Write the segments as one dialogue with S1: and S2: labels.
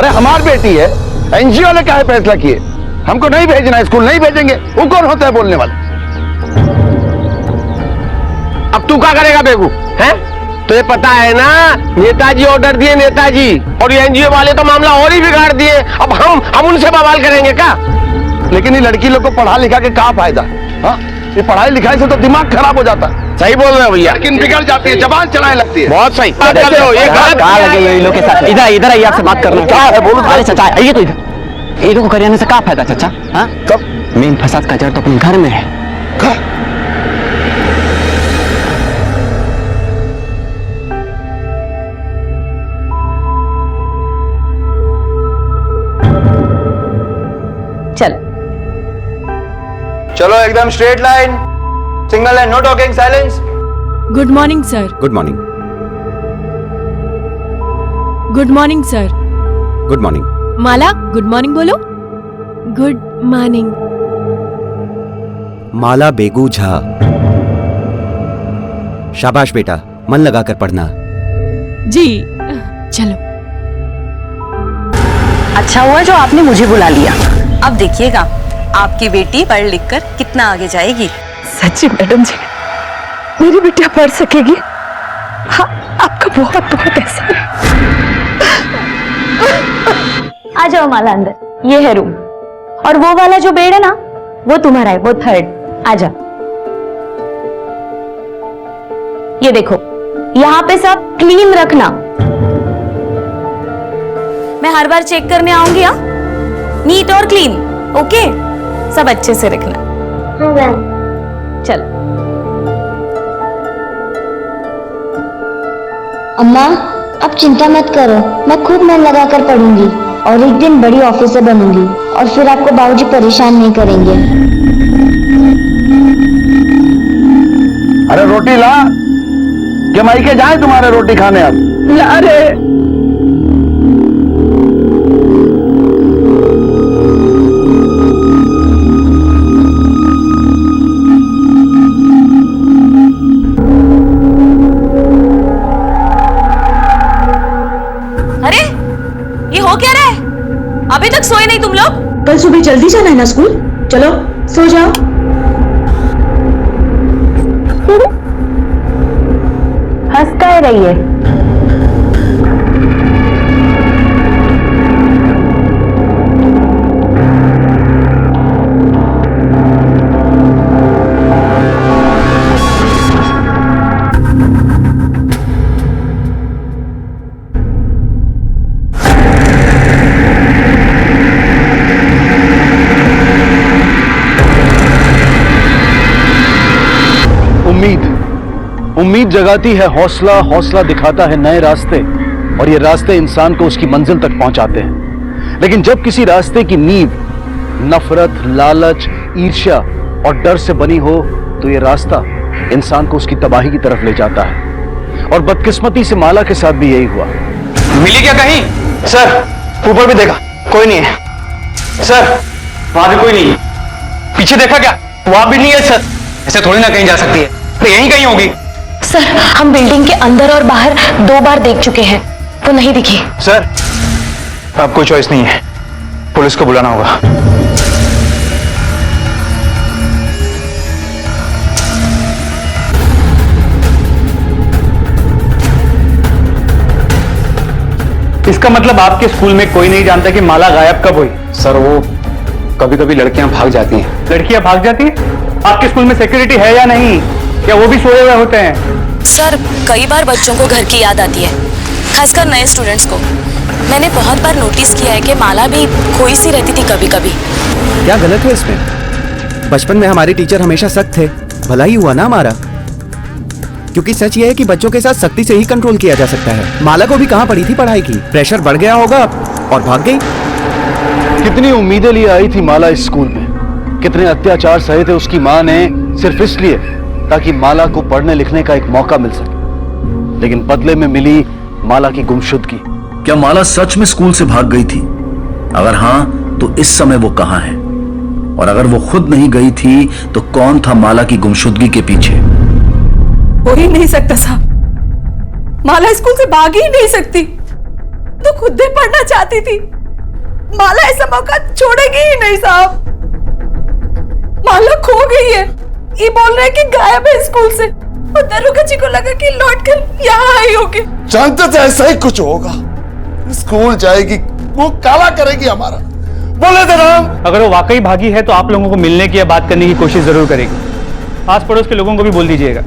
S1: अरे हमारी बेटी है, एनजीओ ने क्या है फैसला किए, हमको नहीं भेजना है स्कूल, नहीं भेजेंगे। वो कौन होता है बोलने वाला?
S2: अब तू क्या करेगा बेगू? हैं? तुझे पता है ना, नेताजी ऑर्डर दिए, नेताजी, और ये एनजीओ वाले तो मामला और ही बिगाड़ दिए। अब हम उनसे बवाल करेंगे क्या?
S1: लेकिन ये लड़की लोग को पढ़ा लिखा के क्या फायदा? हाँ, ये पढ़ाई लिखाई से तो दिमाग खराब हो जाता है।
S2: सही बोल रहे हो भैया,
S1: लेकिन बिगड़ जाती है, जबान चलाने लगती है।
S2: बहुत सही बात कर रहे हो। ये
S3: कहाँ लगे ये लोग के साथ? इधर आइए, आपसे बात करना। क्या है बोलो? अरे चाचा आइए तो इधर। ये लोग को करियाने से क्या फायदा चाचा? हाँ, कब? मेन फसाद का जड़ तो अपने घर में है।
S4: चल
S5: चलो एकदम straight line, single line, no talking, silence.
S6: Good morning sir.
S7: Good morning.
S6: Good morning sir.
S7: Good morning.
S6: Mala good morning बोलो। Good morning.
S7: माला बेगू झा। शाबाश बेटा, मन लगाकर पढ़ना।
S6: जी चलो।
S4: अच्छा हुआ जो आपने मुझे बुला लिया। अब देखिएगा आपकी बेटी पढ़ लिख कर कितना आगे जाएगी।
S8: सच्ची मैडम जी, मेरी बेटिया पढ़ सकेगी। हाँ, आपका बहुत बहुत एहसान है।
S9: आ जाओ माला अंदर, ये है रूम, और वो वाला जो बेड है ना, वो तुम्हारा है, वो थर्ड। आ जाओ। ये देखो, यहाँ पे सब क्लीन रखना। मैं हर बार चेक करने आऊंगी। हाँ, नीट और क्लीन, ओके? सब अच्छे से रखना। चल।
S10: अम्मा, अब चिंता मत करो, मैं खूब मन लगाकर पढ़ूंगी और एक दिन बड़ी ऑफिसर बनूंगी और फिर आपको बाबूजी परेशान नहीं करेंगे।
S1: अरे रोटी ला, के माई के जाए तुम्हारे रोटी खाने। अब
S8: ला रे।
S9: अरे ये हो क्या रहा है? अभी तक सोए नहीं तुम लोग?
S8: कल सुबह जल्दी जाना है ना स्कूल, चलो सो जाओ।
S9: हंसता ही रहिए।
S1: उम्मीद जगाती है हौसला, हौसला दिखाता है नए रास्ते, और ये रास्ते इंसान को उसकी मंजिल तक पहुंचाते हैं। लेकिन जब किसी रास्ते की नींव नफरत, लालच, ईर्ष्या और डर से बनी हो, तो ये रास्ता इंसान को उसकी तबाही की तरफ ले जाता है। और बदकिस्मती से माला के साथ भी यही हुआ।
S5: मिली क्या कहीं? सर, ऊपर भी देखा, कोई नहीं है। सर, वहां भी कोई नहीं है। पीछे देखा क्या? वहां भी नहीं है सर। ऐसे थोड़ी ना कहीं जा सकती है, तो यहीं कहीं होगी।
S9: सर, हम बिल्डिंग के अंदर और बाहर 2 बार देख चुके हैं, वो नहीं दिखी।
S5: सर, अब कोई चॉइस नहीं है, पुलिस को बुलाना होगा।
S11: इसका मतलब आपके स्कूल में कोई नहीं जानता कि माला गायब कब हुई?
S5: सर, वो कभी कभी लड़कियां भाग जाती हैं।
S11: लड़कियां भाग जाती है? आपके स्कूल में सिक्योरिटी है या नहीं? क्या वो भी सोए हुए होते हैं?
S4: सर, कई बार बच्चों को घर की याद आती है, खासकर नए स्टूडेंट्स को। मैंने बहुत बार नोटिस किया है कि माला भी खोई सी रहती थी कभी कभी।
S7: क्या गलत है इसमें? बचपन में हमारे टीचर हमेशा सख्त थे, भला ही हुआ ना हमारा। क्योंकि सच ये है कि बच्चों के साथ सख्ती से ही कंट्रोल किया जा सकता है। माला को भी कहाँ पड़ी थी पढ़ाई की, प्रेशर बढ़ गया होगा और भाग गई।
S1: कितनी उम्मीदें लिए आई थी माला इस स्कूल में, कितने अत्याचार सहे थे उसकी मां ने, सिर्फ इसलिए ताकि माला को पढ़ने लिखने का एक मौका मिल सके। लेकिन बदले में मिली माला की गुमशुदगी।
S12: क्या माला सच में स्कूल से भाग गई थी? अगर हाँ, तो इस समय वो कहां है? और अगर वो खुद नहीं गई थी, तो कौन था माला की गुमशुदगी के पीछे?
S8: हो ही नहीं सकता साहब, माला स्कूल से भाग ही नहीं सकती। तो तो खुद भी पढ़ना चाहती थी। माला ऐसा मौका छोड़ेगी ही नहीं साहब। माला खो गई है, ये बोल रहे कि गायब है स्कूल से, और दरोगा जी को लगा कि लौटकर यहाँ आई होगी।
S13: जानते थे ऐसा ही कुछ होगा। स्कूल जाएगी, वो काला करेगी हमारा, बोले थे ना।
S11: अगर वो वाकई भागी है तो आप लोगों को मिलने की या बात करने की कोशिश जरूर करेगी। आस पड़ोस के लोगों को भी बोल दीजिएगा,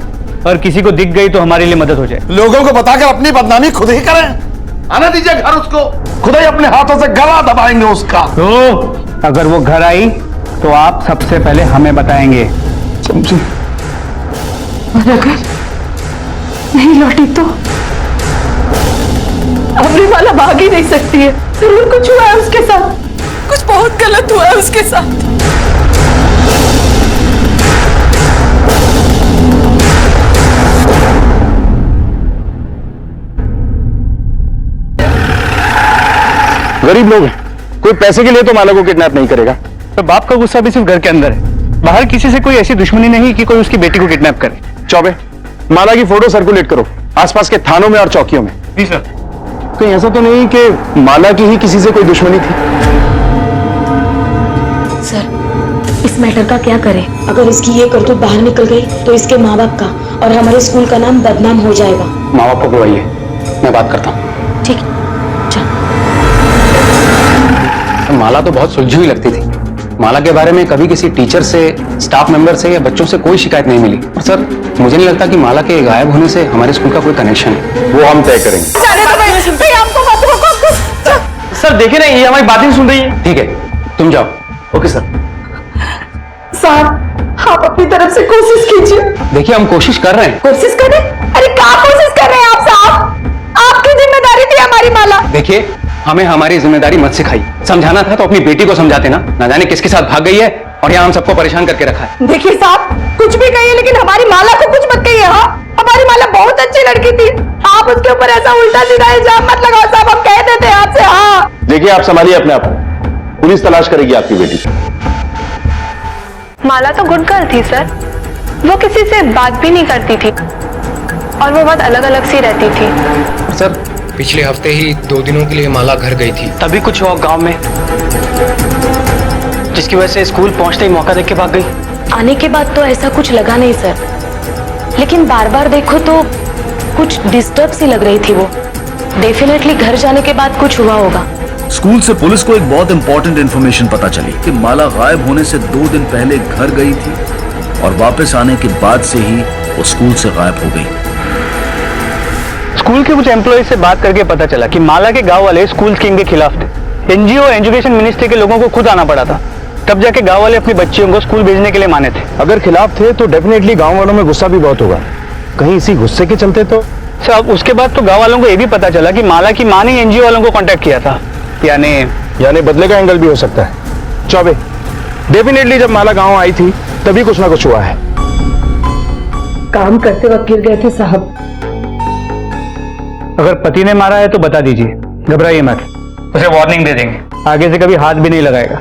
S11: और किसी को दिख गई तो हमारे लिए मदद हो जाए।
S13: लोगों को बताकर अपनी बदनामी खुद ही करें। आने दीजिए घर उसको, खुद ही अपने हाथों से गला दबाएंगे उसका।
S11: तो अगर वो घर आई तो आप सबसे पहले हमें बताएंगे, समझे?
S8: और अगर नहीं लौटी तो अपनी माला भाग ही नहीं सकती है। जरूर कुछ हुआ है उसके साथ, कुछ बहुत गलत हुआ है उसके साथ।
S1: गरीब लोग हैं, कोई पैसे के लिए तो माला को किडनैप नहीं करेगा।
S11: तो बाप का गुस्सा भी सिर्फ घर के अंदर है, बाहर किसी से कोई ऐसी दुश्मनी नहीं कि कोई उसकी बेटी को किडनैप करे।
S1: चौबे, माला की फोटो सर्कुलेट करो आसपास के थानों में और चौकियों में।
S11: जी सर।
S1: कहीं ऐसा तो नहीं कि माला की ही किसी से कोई दुश्मनी थी?
S4: सर, इस मैटर का क्या करें? अगर इसकी ये करतूत बाहर निकल गई तो इसके माँ बाप का और हमारे स्कूल का नाम बदनाम हो जाएगा।
S1: माँ बाप को बुलाइए, मैं बात करता हूँ।
S4: ठीक है,
S3: माला तो बहुत सुलझी हुई लगती थी। माला के बारे में कभी किसी टीचर से, स्टाफ मेंबर से या बच्चों से कोई शिकायत नहीं मिली। और सर, मुझे नहीं लगता कि माला के गायब होने से हमारे स्कूल का कोई कनेक्शन है।
S1: वो हम तय करेंगे।
S11: सर देखिए ना, ये हमारी बात नहीं सुन रही है।
S3: ठीक है, तुम जाओ।
S1: Okay sir.
S8: साहब, आप अपनी तरफ से कोशिश कीजिए।
S3: देखिए, हम कोशिश कर रहे हैं।
S8: कोशिश करें? अरे क्या कोशिश कर रहे हैं आप साहब? आपकी जिम्मेदारी थी हमारी माला।
S3: देखिए, हमें हमारी जिम्मेदारी मत सिखाई। समझाना था तो अपनी बेटी को समझाते ना जाने किसके साथ भाग गई है और यहाँ हम सबको परेशान करके रखा है।
S8: देखिए साहब, कुछ भी कहिए लेकिन हमारी माला को कुछ मत कहिए। हाँ, हमारी माला बहुत अच्छी लड़की थी, आप उसके ऊपर ऐसा उल्टा सीधा इल्जाम मत लगाओ साहब, हम कह देते हैं आपसे। हाँ
S1: देखिए, आप संभालिए अपने आप को, पुलिस तलाश करेगी आपकी बेटी।
S6: माला तो गुड गर्ल थी सर, वो किसी से बात भी नहीं करती थी और वो बहुत अलग अलग सी रहती थी।
S3: सर,
S14: पिछले हफ्ते ही 2 दिनों के लिए माला घर गई थी।
S11: तभी कुछ हुआ गांव में, जिसकी वजह से स्कूल पहुंचते ही मौका देख के भाग गई।
S4: आने के बाद तो ऐसा कुछ लगा नहीं सर, लेकिन बार बार देखो तो कुछ डिस्टर्ब सी लग रही थी वो। डेफिनेटली घर जाने के बाद कुछ हुआ होगा।
S12: स्कूल से पुलिस को एक बहुत इंपॉर्टेंट इंफॉर्मेशन पता चली कि माला गायब होने से 2 दिन पहले घर गई थी और वापस आने के बाद से ही वो स्कूल से गायब हो गई।
S11: स्कूल के कुछ एम्प्लॉय से बात करके पता चला कि माला के गांव वाले स्कूल स्कीम के खिलाफ थे। एनजीओ एजुकेशन मिनिस्ट्री के लोगों को खुद आना पड़ा था, तब जाके गांव वाले अपनी बच्चियों को स्कूल भेजने के लिए माने थे।
S1: अगर खिलाफ थे तो डेफिनेटली गांव वालों में गुस्सा भी बहुत होगा। कहीं इसी गुस्से के चलते तो
S11: सर, उसके बाद तो गांव वालों को यह भी पता चला कि माला की मां ने एनजीओ वालों को कांटेक्ट किया था। यानी
S1: बदले का एंगल भी हो सकता है। चौबे, डेफिनेटली जब माला गांव आई थी तभी कुछ ना कुछ हुआ है।
S8: काम करते वक्त गिर गए थे साहब।
S11: अगर पति ने मारा है तो बता दीजिए, घबराइए मत, उसे वार्निंग दे देंगे, आगे से कभी हाथ भी नहीं लगाएगा।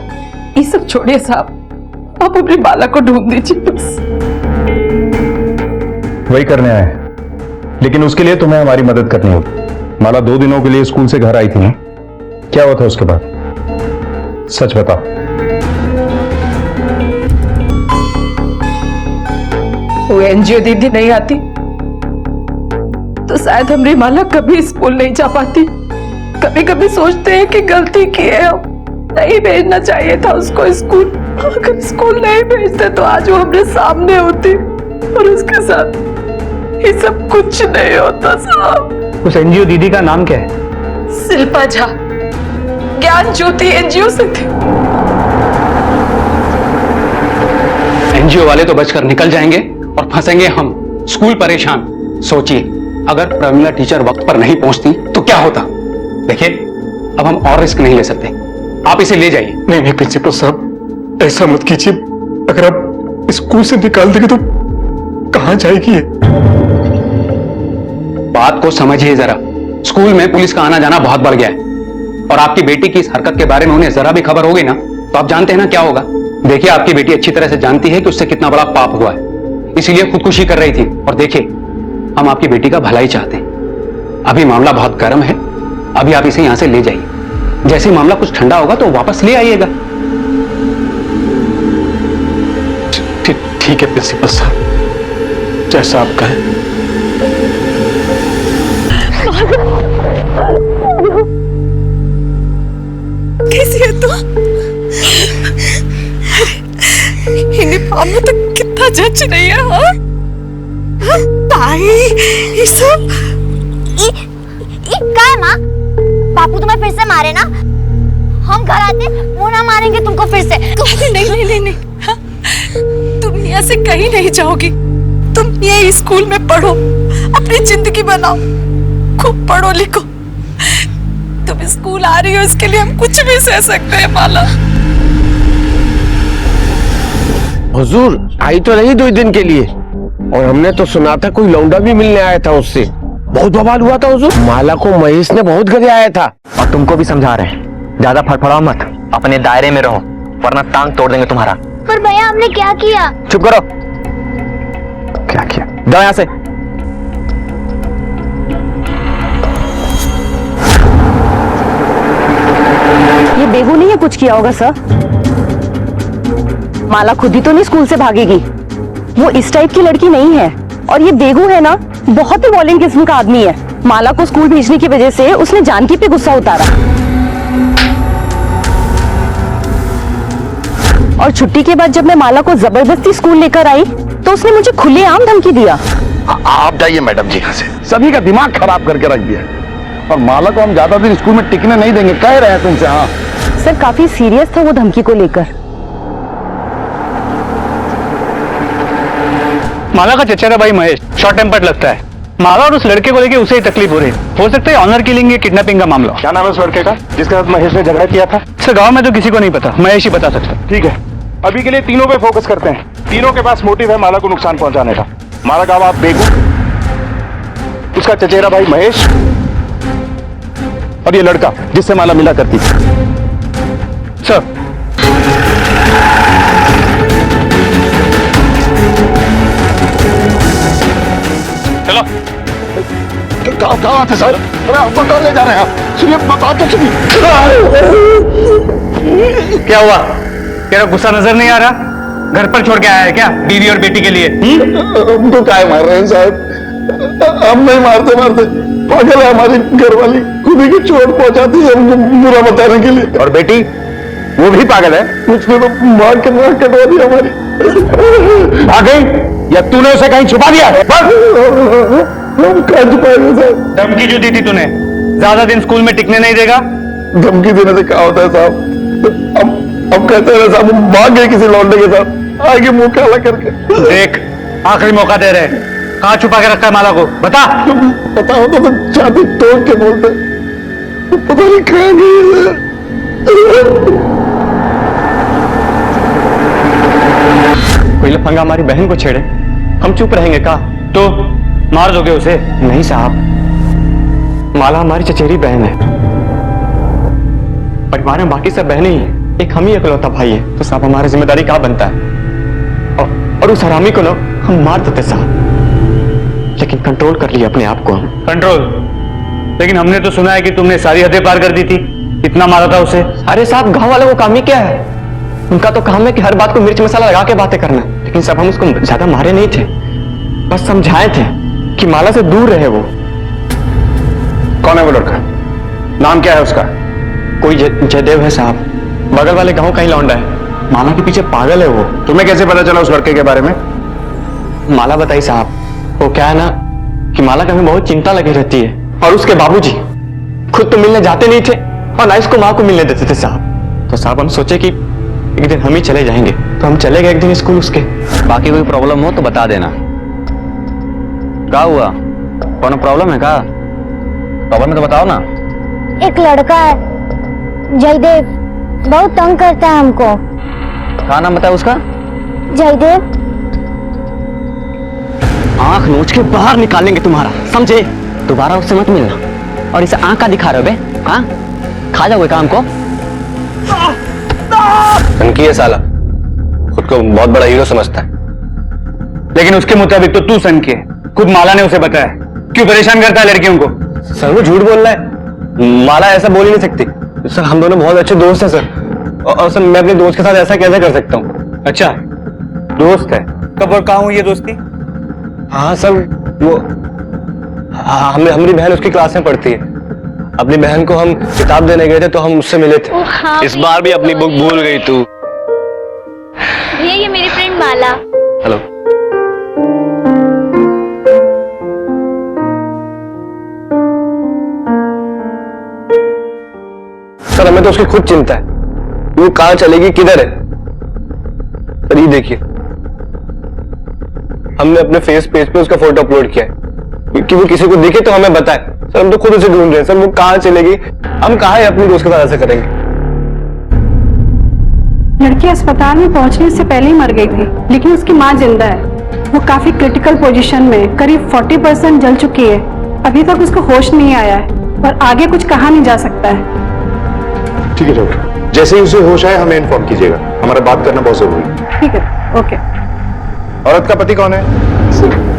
S8: ये सब छोड़िए साहब, आप अपनी माला को ढूंढ दीजिए बस।
S1: वही करने आए, लेकिन उसके लिए तुम्हें हमारी मदद करनी होगी। माला 2 दिनों के लिए स्कूल से घर आई थी ना, क्या हुआ था उसके बाद? सच बताओ।
S8: वो एनजीओ दीदी नहीं आती तो शायद हमारी माला कभी स्कूल नहीं जा पाती। कभी कभी सोचते हैं कि गलती की है, नहीं भेजना चाहिए था उसको स्कूल। अगर स्कूल नहीं भेजते तो आज वो हमारे सामने होती और उसके साथ ये सब कुछ नहीं होता साहब।
S11: उस एनजीओ दीदी का नाम क्या है?
S8: शिल्पा झा, ज्ञान ज्योति एनजीओ से थे।
S3: एनजीओ वाले तो बचकर निकल जाएंगे और फंसेंगे हम, स्कूल परेशान। सोचिए, अगर प्रमिला टीचर वक्त पर नहीं पहुंचती तो क्या होता? देखिए, अब हम और रिस्क नहीं ले सकते, आप इसे ले जाइए।
S13: नहीं प्रिंसिपल साहब, ऐसा मत कीजिए। अगर आप स्कूल से निकाल देंगे तो कहां जाएगी ये?
S3: बात को समझिए जरा, स्कूल में पुलिस का आना जाना बहुत बढ़ गया है और आपकी बेटी की इस हरकत के बारे में उन्हें जरा भी खबर होगी ना तो आप जानते हैं ना क्या होगा। देखिए, आपकी बेटी अच्छी तरह से जानती है कि उससे कितना बड़ा पाप हुआ है, इसीलिए खुदकुशी कर रही थी। और देखिए, हम आपकी बेटी का भला ही चाहते हैं। अभी मामला बहुत गर्म है, अभी आप इसे यहां से ले जाइए, जैसे ही मामला कुछ ठंडा होगा तो वापस ले आइएगा।
S13: ठीक है प्रिंसिपल साहब, जैसा आप कहें।
S8: कैसी है तू? यूनिफॉर्म में तो कितना जच रही है। हाँ ताई, ये सब
S10: क्या है माँ? बापू तुम्हें फिर से मारे ना? हम घर आते वो ना मारेंगे तुमको फिर से।
S8: नहीं नहीं नहीं नहीं, हाँ? तुम यहाँ से कहीं नहीं जाओगी। तुम ये स्कूल में पढ़ो, अपनी जिंदगी बनाओ, खूब पढ़ो लिखो। तुम स्कूल आ रही हो इसके लिए हम कुछ भी सह सकते हैं माला।
S2: हुजूर आई तो नहीं 2 दिन के लिए, और हमने तो सुना था कोई लौंडा भी मिलने आया था उससे। बहुत बवाल हुआ था हुजूर। माला को महेश ने बहुत गरियाया था।
S5: और तुमको भी समझा रहे हैं, ज्यादा फड़फड़ाओ मत, अपने दायरे में रहो वरना टांग तोड़ देंगे तुम्हारा।
S10: पर भैया हमने क्या किया?
S5: चुप करो। क्या किया? जाओ यहां से।
S4: ये बेगू नहीं है कुछ किया होगा सर। माला खुद ही तो नहीं स्कूल से भागेगी, वो इस टाइप की लड़की नहीं है। और ये बेगू है ना, बहुत ही वॉलेंट किस्म का आदमी है। माला को स्कूल भेजने की वजह से उसने जानकी पे गुस्सा उतारा, और छुट्टी के बाद जब मैं माला को जबरदस्ती स्कूल लेकर आई तो उसने मुझे खुलेआम धमकी दिया।
S1: आप जाइए मैडम जी यहाँ से, सभी का दिमाग खराब करके रख दिया। और माला को हम ज्यादा दिन स्कूल में टिकने नहीं देंगे, कह रहे हैं तुमसे। हाँ
S4: सर, काफी सीरियस था वो धमकी को लेकर।
S11: माला का चचेरा भाई महेश शॉर्ट टेम्पर्ड लगता है। माला और उस लड़के को लेके उसे ही तकलीफ हो रही है। हो सकता है ऑनर किलिंग या किडनैपिंग का मामला।
S13: क्या नाम है उस लड़के का जिसके साथ महेश ने झगड़ा किया था?
S11: सर गांव में तो किसी को नहीं पता, महेश ही बता सकता।
S13: ठीक है, अभी के लिए तीनों पे फोकस करते हैं। तीनों के पास मोटिव है माला को नुकसान पहुंचाने का। माला का बाप बेगू, उसका चचेरा भाई महेश, और ये लड़का जिससे माला मिला करती थी।
S11: सर
S13: चलो। क्या बात है सर? अरे आपको कहाँ ले जा रहे हैं आप? सुनिए बात तो सुनिए।
S11: क्या हुआ? तेरा गुस्सा नजर नहीं आ रहा? घर पर छोड़ के आया है क्या बीवी और बेटी के लिए?
S13: हमको क्या मार रहे हैं साहब? हम नहीं मारते मारते, पागल है हमारी घरवाली, खुद ही की चोट पहुंचाती है हमको बुरा बताने के लिए। और बेटी वो भी पागल है, उसने तो मार के नाक कटवा दी हमारी। आ गई या तूने उसे कहीं छुपा दिया? हम कहाँ छुपाएंगे साहब?
S11: धमकी जो दी थी तूने, ज्यादा दिन स्कूल में टिकने नहीं देगा।
S13: धमकी देने से क्या होता है साहब? हम कहते हैं साहब, हम भाग गए किसी लौंडे के साथ, आगे मुंह काला करके।
S11: देख आखिरी मौका दे रहे, कहाँ छुपा के रखा है माला को? बता।
S13: पता होता तो छाती तोड़ के बोलते, पता नहीं कहाँ गई है।
S5: कोई लफंगा हमारी बहन को छेड़े, हम चुप रहेंगे का?
S11: तो मार दोगे उसे?
S5: नहीं साहब, माला हमारी चचेरी बहन है। परिवार में बाकी सब बहनें ही हैं, एक हम ही इकलौता भाई है। तो साहब हमारी जिम्मेदारी क्या बनता है? और उस हरामी को ना हम मार देते साहब, लेकिन कंट्रोल कर लिया अपने आप को हम।
S11: कंट्रोल? लेकिन हमने तो सुना है कि तुमने सारी हदें पार कर दी थी, इतना मारा था उसे।
S5: अरे साहब गांव वालों को काम ही क्या है? उनका तो काम है कि हर बात को मिर्च मसाला लगा के बातें करना। लेकिन सब हम उसको ज्यादा मारे नहीं थे, बस समझाए थे कि माला से दूर रहे वो।
S13: कौन है वो लड़का? नाम क्या है उसका?
S5: कोई जयदेव है साहब, बगल वाले गांव का ही लौंडा है। माला के पीछे पागल है वो।
S13: तुम्हें कैसे पता चला उस लड़के के बारे में?
S5: माला बताई साहब, वो क्या है ना कि माला का हमें बहुत चिंता लगी रहती है, और उसके बाबूजी खुद तो मिलने जाते नहीं थे और ना इसको माँ को मिलने देते थे साहब। तो साहब हम सोचे कि एक दिन हम ही चले जाएंगे, तो हम चले गए एक दिन स्कूल उसके।
S3: बाकी कोई प्रॉब्लम हो तो बता देना। क्या हुआ? कौन प्रॉब्लम है? का प्रॉब्लम है तो बताओ ना।
S10: एक लड़का है जयदेव, बहुत तंग करता है हमको।
S3: क्या नाम बताया उसका?
S10: जयदेव।
S5: आंख नोच के बाहर निकालेंगे तुम्हारा, समझे? दोबारा उससे मत मिलना। और इसे आंख का दिखा रहे हो बे? हाँ, खा जाओगे काम को।
S2: धमकी है साला, खुद को बहुत बड़ा हीरो समझता है।
S11: लेकिन उसके मुताबिक तो तू सन की है, खुद माला ने उसे बताया। क्यों परेशान करता है लड़कियों को?
S2: सर वो झूठ बोल रहा है,
S11: माला ऐसा बोल ही नहीं सकती सर। हम दोनों बहुत अच्छे दोस्त हैं सर। और सर मैं अपने दोस्त के साथ ऐसा कैसे कर सकता हूँ?
S5: अच्छा, दोस्त है। कब और कहाँ हुई ये दोस्ती?
S11: हाँ सर, वो हमारी बहन उसकी क्लास में पढ़ती है। अपनी बहन को हम किताब देने गए थे तो हम उससे मिले थे। इस बार भी अपनी बुक भूल गई तू।
S10: भैया ये मेरी फ्रेंड माला।
S11: हेलो। सर हमें तो उसकी खुद चिंता है, वो कहाँ चलेगी, किधर है। सर ये देखिए, हमने अपने फेस पेज पे उसका फोटो अपलोड किया है कि वो किसी को दिखे तो हमें बताए। सर हम तो खुद उसे ढूंढ रहे हैं सर, वो कहाँ चलेगी, हम कहाँ है अपने दोस्त के साथ ऐसा करेंगे।
S6: लड़की अस्पताल में पहुंचने से पहले ही मर गई थी, लेकिन उसकी मां जिंदा है। वो काफी क्रिटिकल पोजीशन में, करीब 40% जल चुकी है। अभी तक उसको होश नहीं आया है और आगे कुछ कहा नहीं जा सकता है।
S13: ठीक है डॉक्टर, जैसे ही उसे होश आए हमें इन्फॉर्म कीजिएगा, हमारा बात करना बहुत जरूरी है।
S6: ठीक है, ओके।
S13: औरत का पति कौन है?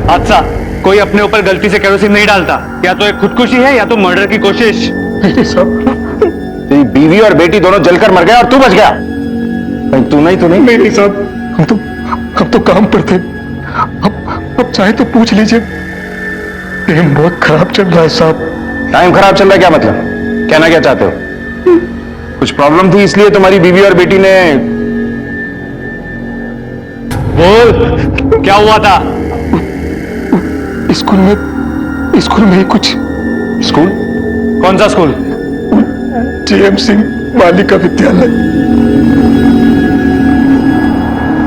S5: हादसा, कोई अपने ऊपर गलती से केरोसिन नहीं डालता। या तो एक खुदकुशी है या तो मर्डर की कोशिश।
S13: तेरी बीवी और बेटी दोनों जलकर मर गए और तू बच गया। तू नहीं नहीं साहब, हम तो काम पर थे। अब चाहे तो पूछ लीजिए, टाइम बहुत खराब चल रहा है साहब। टाइम खराब चल रहा है क्या मतलब? कहना क्या चाहते हो? कुछ प्रॉब्लम थी इसलिए तुम्हारी बीवी और बेटी ने?
S5: बोल, क्या हुआ था?
S13: स्कूल में ही कुछ।
S5: स्कूल? कौन सा स्कूल?
S13: JM सिंह बालिका विद्यालय।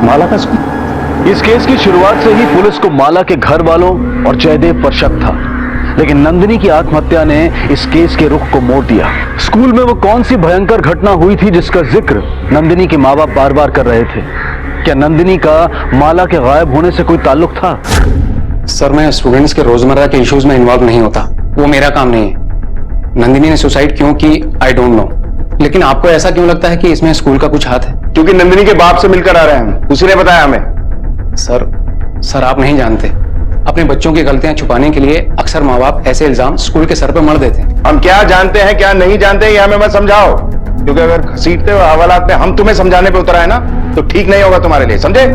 S1: माला का स्कूल? इस केस की शुरुआत से ही पुलिस को माला के घर वालों और जयदेव पर शक था, लेकिन नंदिनी की आत्महत्या ने इस केस के रुख को मोड़ दिया। स्कूल में वो कौन सी भयंकर घटना हुई थी जिसका जिक्र नंदिनी के माँ बाप बार बार कर रहे थे? क्या नंदिनी का माला के गायब होने से कोई ताल्लुक था?
S3: सर मैं स्टूडेंट्स के रोजमर्रा के इश्यूज में इन्वॉल्व नहीं होता, वो मेरा काम नहीं है। नंदिनी ने सुसाइड क्यों की आई डोंट नो, लेकिन आपको ऐसा क्यों लगता है कि इसमें स्कूल का कुछ हाथ है?
S13: क्योंकि नंदिनी के बाप से मिलकर आ रहे हैं हम, उसी ने बताया हमें।
S3: सर आप नहीं जानते, अपने बच्चों की गलतियां छुपाने के लिए अक्सर माँ बाप ऐसे इल्जाम स्कूल के सर पर मढ़ देते हैं।
S13: हम क्या जानते हैं क्या नहीं जानते हैं, ये हमें मत समझाओ, क्योंकि अगर घसीटते हुए हवालात में हम तुम्हें समझाने पे उतर आए ना तो ठीक नहीं होगा तुम्हारे लिए, समझे?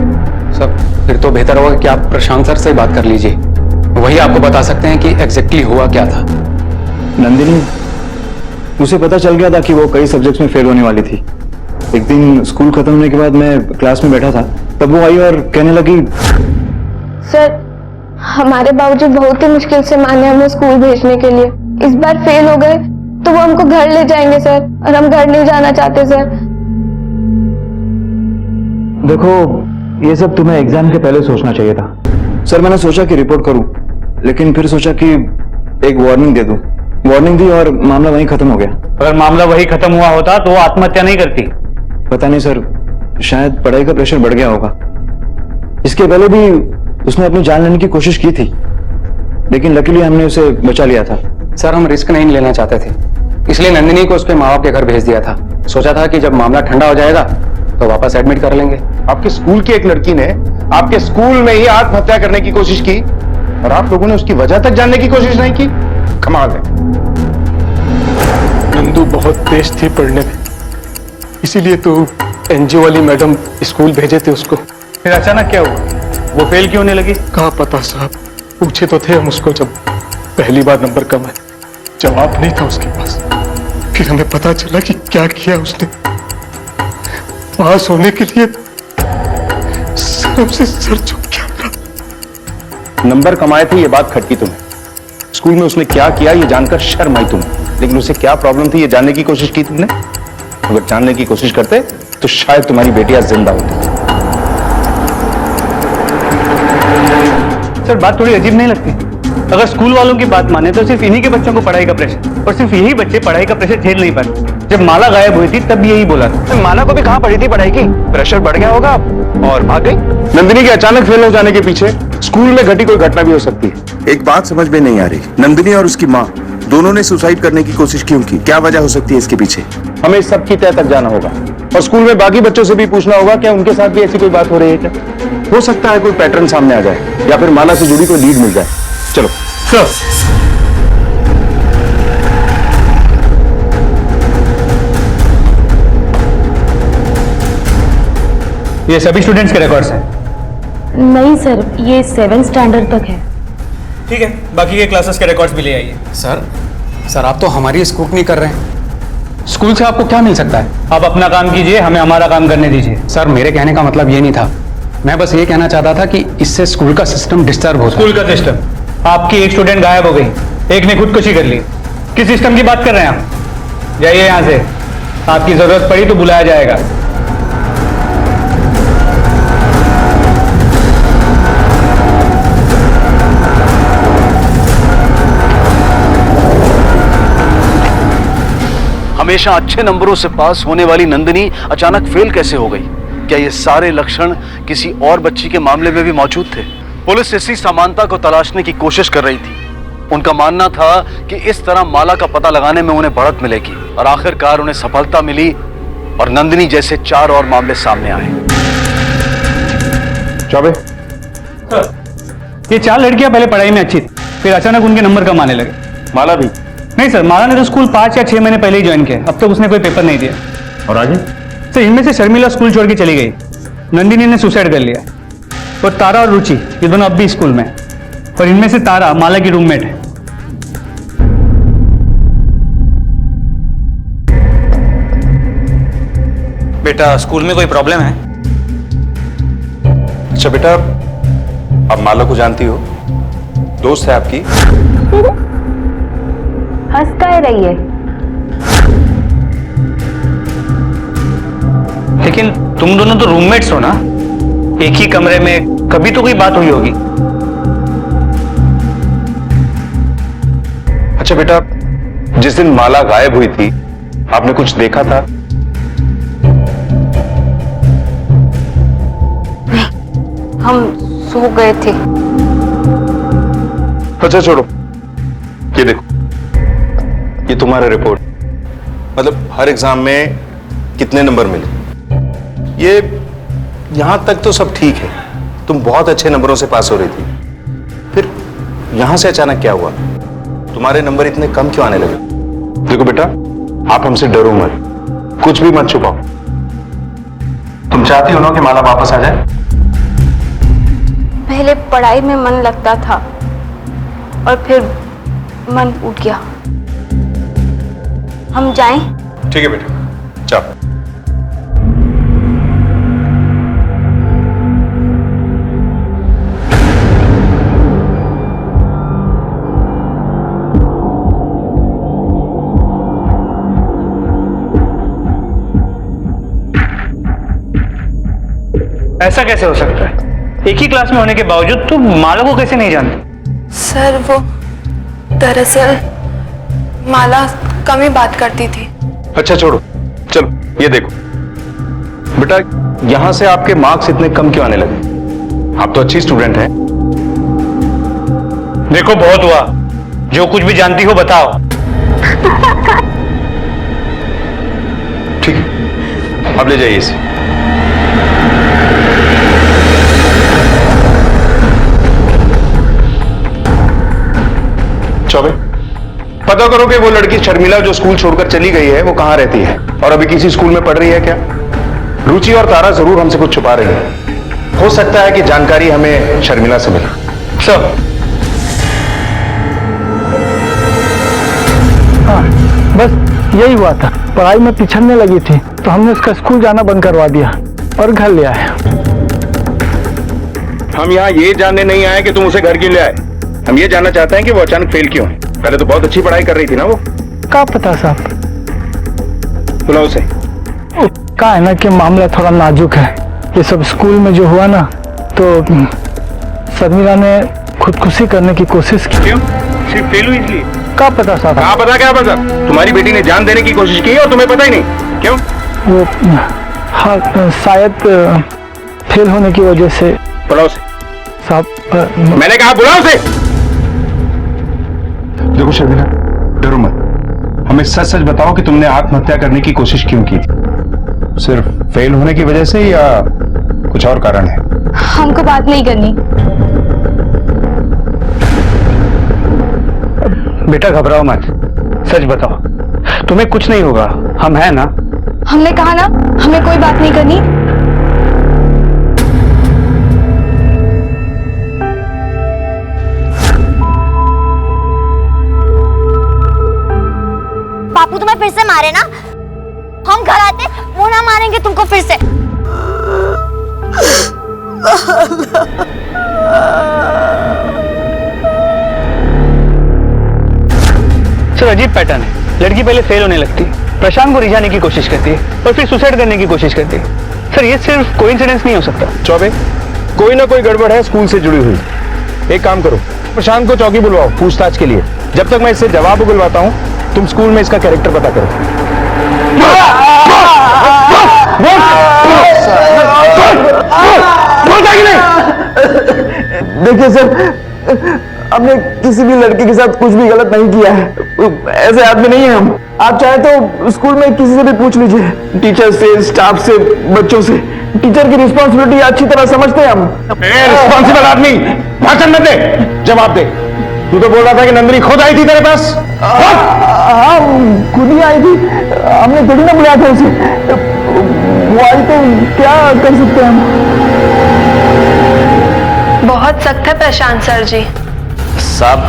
S3: सर फिर तो बेहतर होगा कि आप प्रशांत सर से बात कर लीजिए, वही आपको बता सकते हैं कि एग्जैक्टली हुआ क्या था।
S11: नंदिनी, उसे पता चल गया था कि वो कई सब्जेक्ट्स में फेल होने वाली थी। एक दिन स्कूल खत्म होने के बाद मैं क्लास में बैठा था, तब वो आई और कहने लगी,
S6: सर हमारे बाबूजी बहुत ही मुश्किल से माने हमें स्कूल भेजने के लिए। इस बार फेल हो गए तो वो हमको घर ले जाएंगे सर, और हम घर नहीं जाना चाहते सर।
S11: देखो ये सब तुम्हें एग्जाम के पहले सोचना चाहिए था। सर मैंने सोचा कि रिपोर्ट करूं, लेकिन फिर सोचा कि एक वार्निंग दे दूं। वार्निंग दी और मामला वहीं खत्म हो गया।
S5: अगर मामला वही खत्म हुआ होता तो वो आत्महत्या नहीं करती।
S11: पता नहीं सर, शायद पढ़ाई का प्रेशर बढ़ गया होगा। इसके पहले भी उसने अपनी जान लेने की कोशिश की थी, लेकिन लकीली हमने उसे बचा लिया था।
S3: सर हम रिस्क नहीं लेना चाहते थे, इसलिए नंदिनी को उसके माँ बाप के घर भेज दिया था। सोचा था कि जब मामला ठंडा हो जाएगा तो वापस एडमिट कर लेंगे।
S13: आपके स्कूल की एक लड़की ने आपके स्कूल में ही आत्महत्या करने की कोशिश की और आप लोगों ने उसकी वजह तक जानने की कोशिश नहीं की। कमाल है।
S15: नंदू बहुत तेज थी पढ़ने में, इसीलिए तो एनजीओ वाली मैडम स्कूल भेजे थे उसको।
S5: फिर अचानक क्या हुआ? वो फेल क्यों होने लगी?
S15: कहाँ पता साहब, पूछे तो थे हम उसको जब पहली बार नंबर कम है, जवाब नहीं था उसके पास। फिर हमें पता चला कि क्या किया उसने। पास होने के लिए सबसे सर झुक गया।
S13: नंबर कमाए थे ये बात खटकी तुम्हें, स्कूल में उसने क्या किया ये जानकर शर्म आई तुम्हें, लेकिन उसे क्या प्रॉब्लम थी ये जानने की कोशिश की तुमने? अगर जानने की कोशिश करते तो शायद तुम्हारी बेटी आज जिंदा होती।
S5: सर बात थोड़ी अजीब नहीं लगती? अगर स्कूल वालों की बात माने तो सिर्फ इन्हीं के बच्चों को पढ़ाई का प्रेशर, और सिर्फ यही बच्चे पढ़ाई का प्रेशर झेल नहीं पाते। जब माला गायब हुई थी तब यही बोला था।
S11: माला को भी कहाँ पड़ी थी पढ़ाई की, प्रेशर बढ़ गया होगा और भाग गई।
S13: नंदिनी के अचानक फेल हो जाने के पीछे स्कूल में घटी कोई घटना भी हो सकती है।
S12: एक बात समझ में नहीं आ रही, नंदिनी और उसकी माँ दोनों ने सुसाइड करने की कोशिश क्यों की? क्या वजह हो सकती है इसके पीछे?
S13: हमें इस सब की तह तक जाना होगा और स्कूल में बाकी बच्चों से भी पूछना होगा क्या उनके साथ भी ऐसी कोई बात हो रही है क्या? हो सकता है कोई पैटर्न सामने आ जाए या फिर माला से जुड़ी कोई लीड मिल जाए। चलो
S5: सर।
S11: ये सभी स्टूडेंट्स के रिकॉर्ड्स हैं।
S4: नहीं सर, ये 7th स्टैंडर्ड तक है।
S11: ठीक है, बाकी के क्लासेस के रिकॉर्ड्स भी ले आइए।
S3: सर आप तो हमारी स्क्रूटनी कर रहे हैं। स्कूल से आपको क्या मिल सकता है?
S11: आप अपना काम कीजिए, हमें हमारा काम करने दीजिए।
S3: सर मेरे कहने का मतलब ये नहीं था, मैं बस ये कहना चाहता था कि इससे स्कूल का सिस्टम डिस्टर्ब होता है।
S11: स्कूल का सिस्टम? आपकी एक स्टूडेंट गायब हो गई, एक ने खुदकुशी कर ली। किस सिस्टम की बात कर रहे हैं आप? जाइए यहाँ से, आपकी जरूरत पड़ी तो बुलाया जाएगा।
S1: हमेशा अच्छे नंबरों से पास होने वाली नंदिनी अचानक फेल कैसे हो गई? क्या ये सारे लक्षण किसी और बच्ची के मामले में भी मौजूद थे? पुलिस इसी समानता को तलाशने की कोशिश कर रही थी। उनका मानना था कि इस तरह माला का पता लगाने में उन्हें बढ़त मिलेगी, और आखिरकार उन्हें सफलता मिली और नंदिनी जैसे 4 और मामले सामने आए।
S15: चौबे,
S11: ये 4 लड़कियां पहले पढ़ाई में अच्छी थी, फिर अचानक उनके नंबर कम आने लगे।
S15: माला भी?
S11: नहीं सर, माला ने तो स्कूल 5 या 6 महीने पहले ही ज्वाइन किया, अब तक उसने कोई पेपर नहीं दिया।
S15: और आगे?
S11: सर इनमें से शर्मिला स्कूल छोड़ के चली गई, नंदिनी ने सुसाइड कर लिया, और तारा और रुचि ये दोनों अब भी स्कूल में, और इनमें से तारा माला की रूममेट है।
S5: बेटा स्कूल में कोई प्रॉब्लम है?
S16: अच्छा बेटा, आप माला को जानती हो, दोस्त है आपकी?
S10: हंस का रही है।
S11: लेकिन तुम दोनों तो रूममेट्स हो ना, एक ही कमरे में, कभी तो कोई बात हुई होगी।
S16: अच्छा बेटा, जिस दिन माला गायब हुई थी आपने कुछ देखा था?
S9: हम सो गए थे।
S16: अच्छा छोड़ो, ये देखो, ये तुम्हारा रिपोर्ट, मतलब हर एग्जाम में कितने नंबर मिले। ये यहां तक तो सब ठीक है, तुम बहुत अच्छे नंबरों से पास हो रही थी, फिर यहां से अचानक क्या हुआ? तुम्हारे नंबर इतने कम क्यों आने लगे? देखो बेटा, आप हमसे डरो मत, कुछ भी मत छुपाओ। तुम चाहती हो ना कि माला वापस आ जाए?
S9: पहले पढ़ाई में मन लगता था और फिर मन उठ गया। हम जाएं?
S16: ठीक है बेटा, चलो।
S11: ऐसा कैसे हो सकता है? एक ही क्लास में होने के बावजूद तुम माला को कैसे नहीं जानती?
S17: सर वो दरअसल माला कम ही बात करती थी।
S16: अच्छा छोड़ो, चलो ये देखो बेटा, यहां से आपके मार्क्स इतने कम क्यों आने लगे? आप तो अच्छी स्टूडेंट हैं।
S11: देखो बहुत हुआ, जो कुछ भी जानती हो बताओ।
S16: ठीक है, अब ले जाइए इसे। चौबे, पता करो कि वो लड़की शर्मिला जो स्कूल छोड़कर चली गई है वो कहां रहती है, और अभी किसी स्कूल में पढ़ रही है क्या? रुचि और तारा जरूर हमसे कुछ छुपा रही है, हो सकता है कि जानकारी हमें शर्मिला से मिले।
S11: सब
S18: हाँ, बस यही हुआ था। पढ़ाई में पिछड़ने लगी थी तो हमने उसका स्कूल जाना बंद करवा दिया और घर ले आए।
S16: हम यहाँ ये जानने नहीं आए कि तुम उसे घर क्यों ले आए, हम ये जानना चाहते हैं कि वो अचानक फेल क्यों है। पहले तो बहुत अच्छी पढ़ाई कर रही थी ना वो।
S18: क्या पता साहब,
S16: बुलाओ उसे।
S18: क्या है ना कि मामला थोड़ा नाजुक है। ये सब स्कूल में जो हुआ ना, तो शर्मिला ने खुदकुशी करने की कोशिश की।
S16: क्यों? सिर्फ फेल हुई इसलिए?
S18: क्या पता साहब।
S16: क्या पता? तुम्हारी बेटी ने जान देने की कोशिश की और तुम्हें पता ही नहीं। क्यों?
S18: वो हाँ, शायद फेल होने की वजह से।
S16: बुलाओ उसे
S18: साहब।
S16: मैंने कहा बुलाओ उसे। देखो शर्मिला, डरो मत, हमें सच सच बताओ कि तुमने आत्महत्या करने की कोशिश क्यों की थी? सिर्फ फेल होने की वजह से या कुछ और कारण है?
S9: हमको बात नहीं करनी।
S11: बेटा घबराओ मत, सच बताओ, तुम्हें कुछ नहीं होगा, हम हैं ना।
S9: हमने कहा ना, हमें कोई बात नहीं करनी।
S10: बार फिर से मारे ना, हम घर आते वो ना मारेंगे तुमको फिर से।
S11: सर अजीब पैटर्न है। लड़की पहले फेल होने लगती है, प्रशांत को रिझाने की कोशिश करती है और फिर सुसाइड करने की कोशिश करती है। सर ये सिर्फ कोइंसिडेंस नहीं हो सकता।
S16: चौबे, कोई ना कोई गड़बड़ है स्कूल से जुड़ी हुई। एक काम करो, प्रशांत को चौकी बुलवाओ पूछताछ के लिए। जब तक मैं इससे जवाब बुलवाता हूं तुम स्कूल में इसका कैरेक्टर पता करो।
S13: देखिए सर, हमने किसी भी लड़की के साथ कुछ भी गलत नहीं किया है। ऐसे आदमी नहीं है हम। आप चाहे तो स्कूल में किसी से भी पूछ लीजिए, टीचर से, स्टाफ से, बच्चों से। टीचर की रिस्पॉन्सिबिलिटी अच्छी तरह समझते हैं हम।
S16: रिस्पॉन्सिबल आदमी भाषण मत दे, जवाब दे। तू तो बोल रहा था कि नंदिनी खुद आई थी तेरे पास।
S13: हाँ खुद ही आई थी, हमने थोड़ी ना बुलाया था उसे। वो आई तो क्या कर सकते हैं हम।
S17: बहुत सख्त है प्रशांत सर जी।
S5: साहब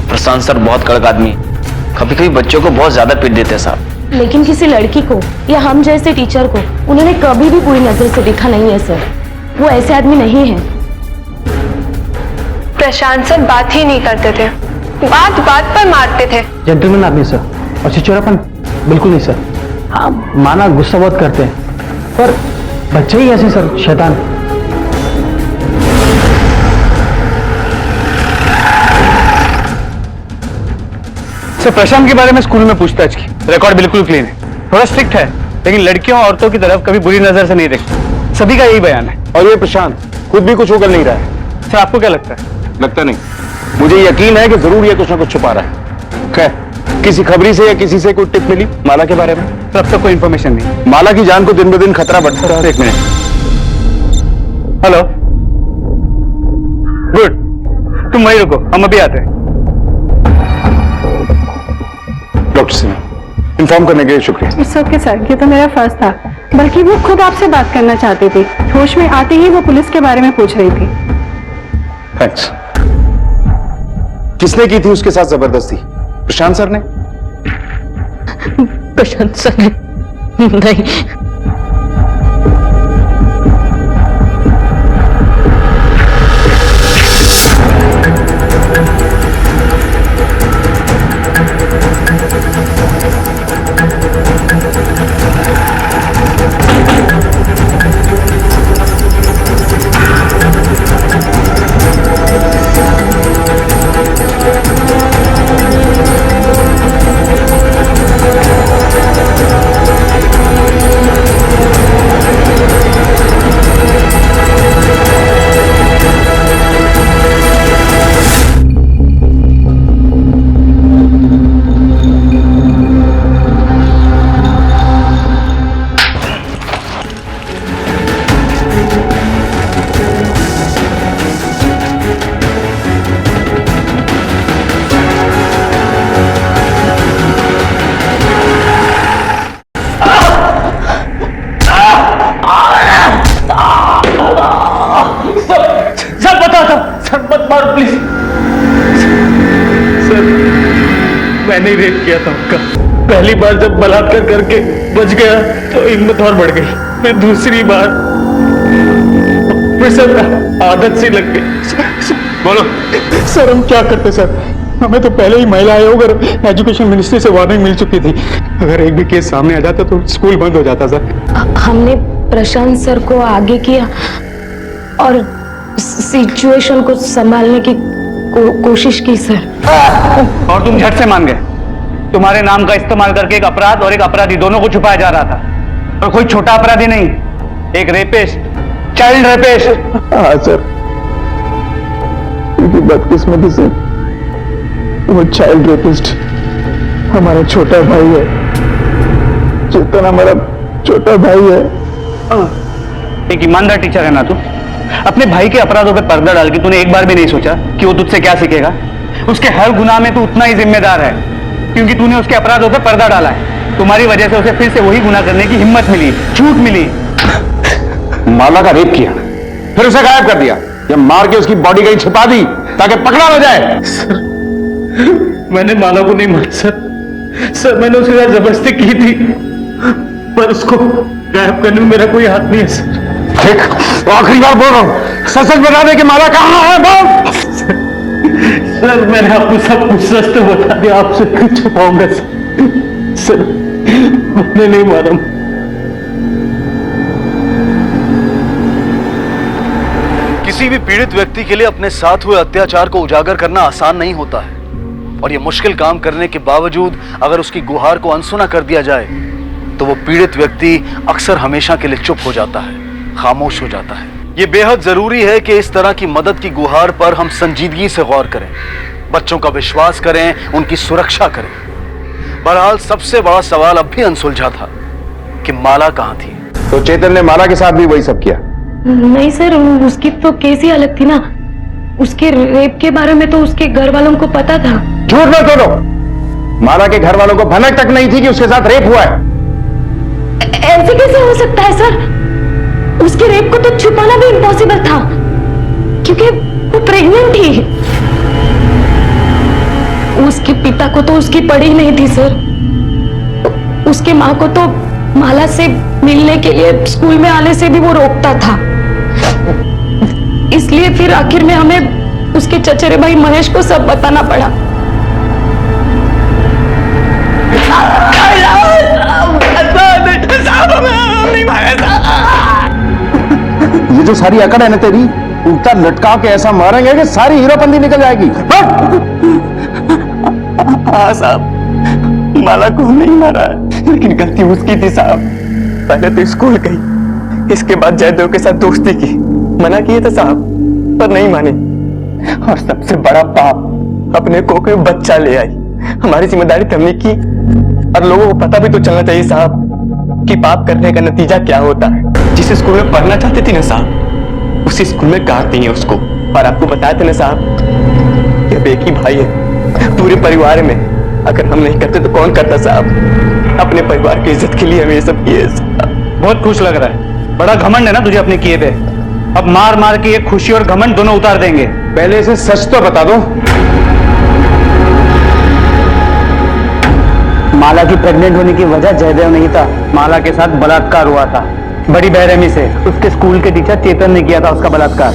S5: प्रशांत सर बहुत कड़क आदमी, कभी कभी बच्चों को बहुत ज्यादा पीट देते हैं साहब।
S4: लेकिन किसी लड़की को या हम जैसे टीचर को उन्होंने कभी भी बुरी नजर से देखा नहीं है सर। वो ऐसे आदमी नहीं है।
S17: प्रशांत सर बात ही नहीं करते थे, बात बात पर मारते थे।
S11: जेंटलमैन आदमी सर, और छिछोरापन बिल्कुल नहीं सर। हाँ माना गुस्सा बहुत करते हैं, पर बच्चे ही ऐसे सर, शैतान। सर प्रशांत के बारे में स्कूल में पूछताछ की, रिकॉर्ड बिल्कुल क्लीन है। थोड़ा स्ट्रिक्ट है, लेकिन लड़कियों और औरतों की तरफ कभी बुरी नजर से नहीं देखता। सभी का यही बयान है।
S16: और ये प्रशांत खुद भी कुछ उगल नहीं रहा है।
S11: सर आपको क्या लगता है?
S16: लगता नहीं, मुझे यकीन है कि जरूर ये कुछ ना कुछ छुपा रहा है। खैर, किसी खबरी से या किसी से कोई टिप मिली माला के बारे में?
S11: अब तक कोई इंफॉर्मेशन नहीं।
S16: माला की जान को दिन ब दिन खतरा बढ़ता रहा है। एक मिनट।
S11: हेलो, गुड, तुम वहीं रुको, हम अभी आते हैं।
S16: डॉक्टर सिंह, इन्फॉर्म करने के लिए शुक्रिया।
S6: इट्स ओके सर, ये तो मेरा फर्ज था। बल्कि वो खुद आपसे बात करना चाहती थी। होश में आते ही वो पुलिस के बारे में पूछ रही थी।
S16: थैंक्स। किसने की थी उसके साथ जबरदस्ती? प्रशांत सर ने?
S4: प्रशांत सर ने नहीं।
S11: मैंने ही रेप किया था उनका। पहली बार जब बलात्कार करके बच गया तो हिम्मत और बढ़ गई। मैं दूसरी बार फिर सब आदत सी लग गई।
S16: बोलो
S15: सर, हम क्या करते सर? हमें तो पहले ही महिला आयोग और एजुकेशन मिनिस्ट्री से वार्निंग मिल चुकी थी। अगर एक भी केस सामने आ जाता तो स्कूल बंद हो जाता सर।
S4: हमने प्रशांत सर को आगे किया और सिचुएशन को संभालने की कोशिश की सर।
S11: और तुम झट से मान गए। तुम्हारे नाम का इस्तेमाल करके एक अपराध और एक अपराधी दोनों को छुपाया जा रहा था। और कोई छोटा अपराधी नहीं, एक रेपिस्ट, चाइल्ड रेपिस्ट।
S13: हाँ सर, क्योंकि बदकिस्मती से वो चाइल्ड रेपिस्ट हमारा छोटा भाई है। चेतन हमारा छोटा भाई है।
S11: एक ईमानदार टीचर है ना तू? अपने भाई के अपराधों पे पर्दा डाल के तूने एक बार भी नहीं सोचा कि वो तुझसे क्या सीखेगा? उसके हर गुनाह में तू उतना ही जिम्मेदार है, क्योंकि तूने उसके अपराधों पे पर्दा डाला है। तुम्हारी वजह से उसे फिर से वही गुनाह करने की हिम्मत मिली, छूट मिली।
S16: माला का रेप किया, फिर उसे गायब कर दिया, या मार के उसकी बॉडी कहीं छिपा दी ताकि पकड़ा न जाए।
S11: मैंने माला को नहीं मारा सर, सर मैंने उसके साथ जबरदस्ती की थी, पर उसको गायब करने में मेरा कोई हाथ नहीं है सर।
S2: ठीक, आखिरी बार बोल रहा हूँ, सच सच बता दे कि माला कहाँ है, बोल।
S11: सर मैंने आपको सब कुछ सच तो बता दिया, आपसे क्यों छुपाऊंगा सर? मैंने नहीं मारा।
S1: किसी भी पीड़ित व्यक्ति के लिए अपने साथ हुए अत्याचार को उजागर करना आसान नहीं होता है, और यह मुश्किल काम करने के बावजूद अगर उसकी गुहार को अनसुना कर दिया जाए तो वो पीड़ित व्यक्ति अक्सर हमेशा के लिए चुप हो जाता है, खामोश हो जाता है। यह बेहद जरूरी है कि इस तरह की मदद की गुहार पर हम संजीदगी से गौर करें, बच्चों का विश्वास करें, उनकी सुरक्षा करें। बहरहाल सबसे बड़ा सवाल अब भी अनसुलझा था कि माला कहां थी।
S16: तो चेतन ने माला के साथ भी वही सब किया?
S4: नहीं सर, उसकी तो केस ही अलग थी ना। उसके रेप के बारे में तो उसके घर वालों को पता था।
S16: झूठ मत बोलो, माला के घर वालों को भनक तक नहीं थी कि उसके साथ रेप हुआ है।
S4: ऐसे कैसे हो सकता है सर? उसके रेप को तो छुपाना भी इम्पॉसिबल था, क्योंकि वो प्रेग्नेंट थी। उसके पिता को तो उसकी पड़ी नहीं थी सर। उसके माँ को तो माला से मिलने के लिए स्कूल में आने से भी वो रोकता था। इसलिए फिर आखिर में हमें उसके चचेरे भाई महेश को सब बताना पड़ा।
S16: ये जो सारी अकड़ है ना तेरी, उल्टा लटका के ऐसा मारेंगे कि सारी हीरोपंती निकल जाएगी।
S5: हाँ साहब, माला को नहीं मारा है, लेकिन गलती उसकी थी साहब। पहले तो स्कूल गई, इसके बाद जयदेव के साथ दोस्ती की। मना किए थे साहब, पर नहीं माने। और सबसे बड़ा पाप, अपने को कोई बच्चा ले आई। हमारी जिम्मेदारी तो हमने की, और लोगों को पता भी तो चलना चाहिए साहब कि पाप करने का नतीजा क्या होता है। जिस स्कूल में पढ़ना चाहती थी ना साहब, उसी स्कूल में काट दी है उसको। और आपको बताया था ना साहब, ये बेकी भाई है पूरे परिवार में। अगर हम नहीं करते तो कौन करता साहब? अपने परिवार की इज्जत के लिए हम ये सब किए।
S11: बहुत खुश लग रहा है, बड़ा घमंड है ना तुझे अपने किए पे। अब मार मार के ये खुशी और घमंड दोनों उतार देंगे।
S16: पहले इसे सच तो बता दो।
S11: माला की प्रेग्नेंट होने की वजह जयदेव नहीं था, माला के साथ बलात्कार हुआ था, बड़ी बेरहमी से। उसके स्कूल के टीचर चेतन ने किया था उसका बलात्कार,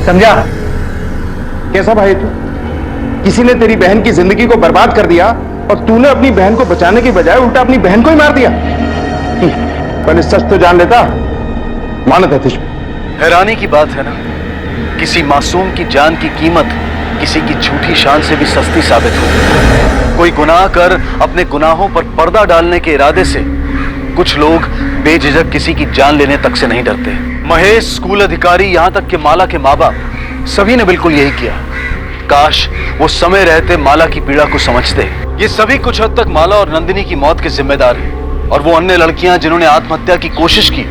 S11: समझा?
S16: कैसा भाई तू? किसी ने तेरी बहन की जिंदगी को बर्बाद कर दिया और तूने अपनी बहन को बचाने की बजाय उल्टा अपनी बहन को ही मार दिया। पहले सच तो जान लेता, मानत है तुझ पे।
S1: हैरानी की बात है ना, किसी मासूम की जान की कीमत किसी की झूठी शान से भी सस्ती साबित हो। कोई गुनाह कर अपने गुनाहों पर पर्दा डालने के इरादे से कुछ लोग बेझिझक किसी की जान लेने तक से नहीं डरते। महेश, स्कूल अधिकारी, यहां तक कि माला के माँ बाप, सभी ने बिल्कुल यही किया। काश वो समय रहते माला की पीड़ा को समझते। ये सभी कुछ हद तक माला और नंदिनी की मौत के जिम्मेदार हैं, और वो अन्य लड़कियां जिन्होंने आत्महत्या की कोशिश की,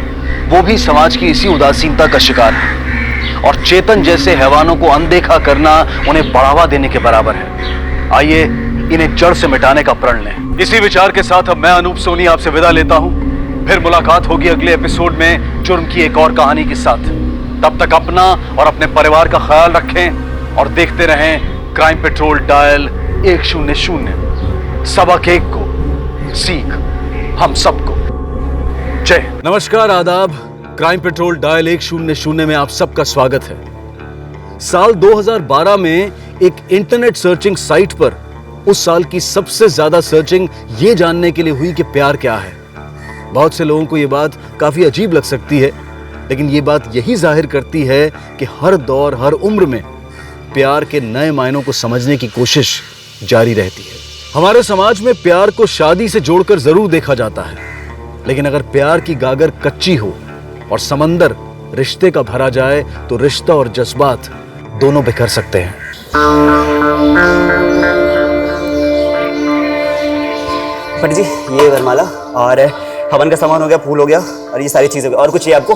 S1: वो भी समाज की इसी उदासीनता का शिकार है। और चेतन जैसे हैवानों को अनदेखा करना उन्हें बढ़ावा देने के बराबर है। आइए इन्हें जड़ से मिटाने का प्रण लें। इसी विचार के साथ अब मैं अनूप सोनी आपसे विदा लेता हूं। फिर मुलाकात होगी अगले एपिसोड में जुर्म की एक और कहानी के साथ। तब तक अपना और अपने परिवार का ख्याल रखें और देखते रहें क्राइम पेट्रोल डायल 100। सबक एक को सीख हम सबको। जय। नमस्कार, आदाब। क्राइम पेट्रोल डायल 100 में आप सबका स्वागत है। साल 2012 में एक इंटरनेट सर्चिंग साइट पर उस साल की सबसे ज्यादा सर्चिंग ये जानने के लिए हुई कि प्यार क्या है। बहुत से लोगों को ये बात काफी अजीब लग सकती है, लेकिन ये बात यही जाहिर करती है कि हर दौर, हर उम्र में प्यार के नए मायनों को समझने की कोशिश जारी रहती है। हमारे समाज में प्यार को शादी से जोड़कर जरूर देखा जाता है, लेकिन अगर प्यार की गागर कच्ची हो और समंदर रिश्ते का भरा जाए तो रिश्ता और जज्बात दोनों बिखर सकते हैं।
S7: पंडित जी, ये वरमाला और हवन का सामान हो गया, फूल हो गया, और ये सारी चीजें हो गई। और कुछ चाहिए आपको?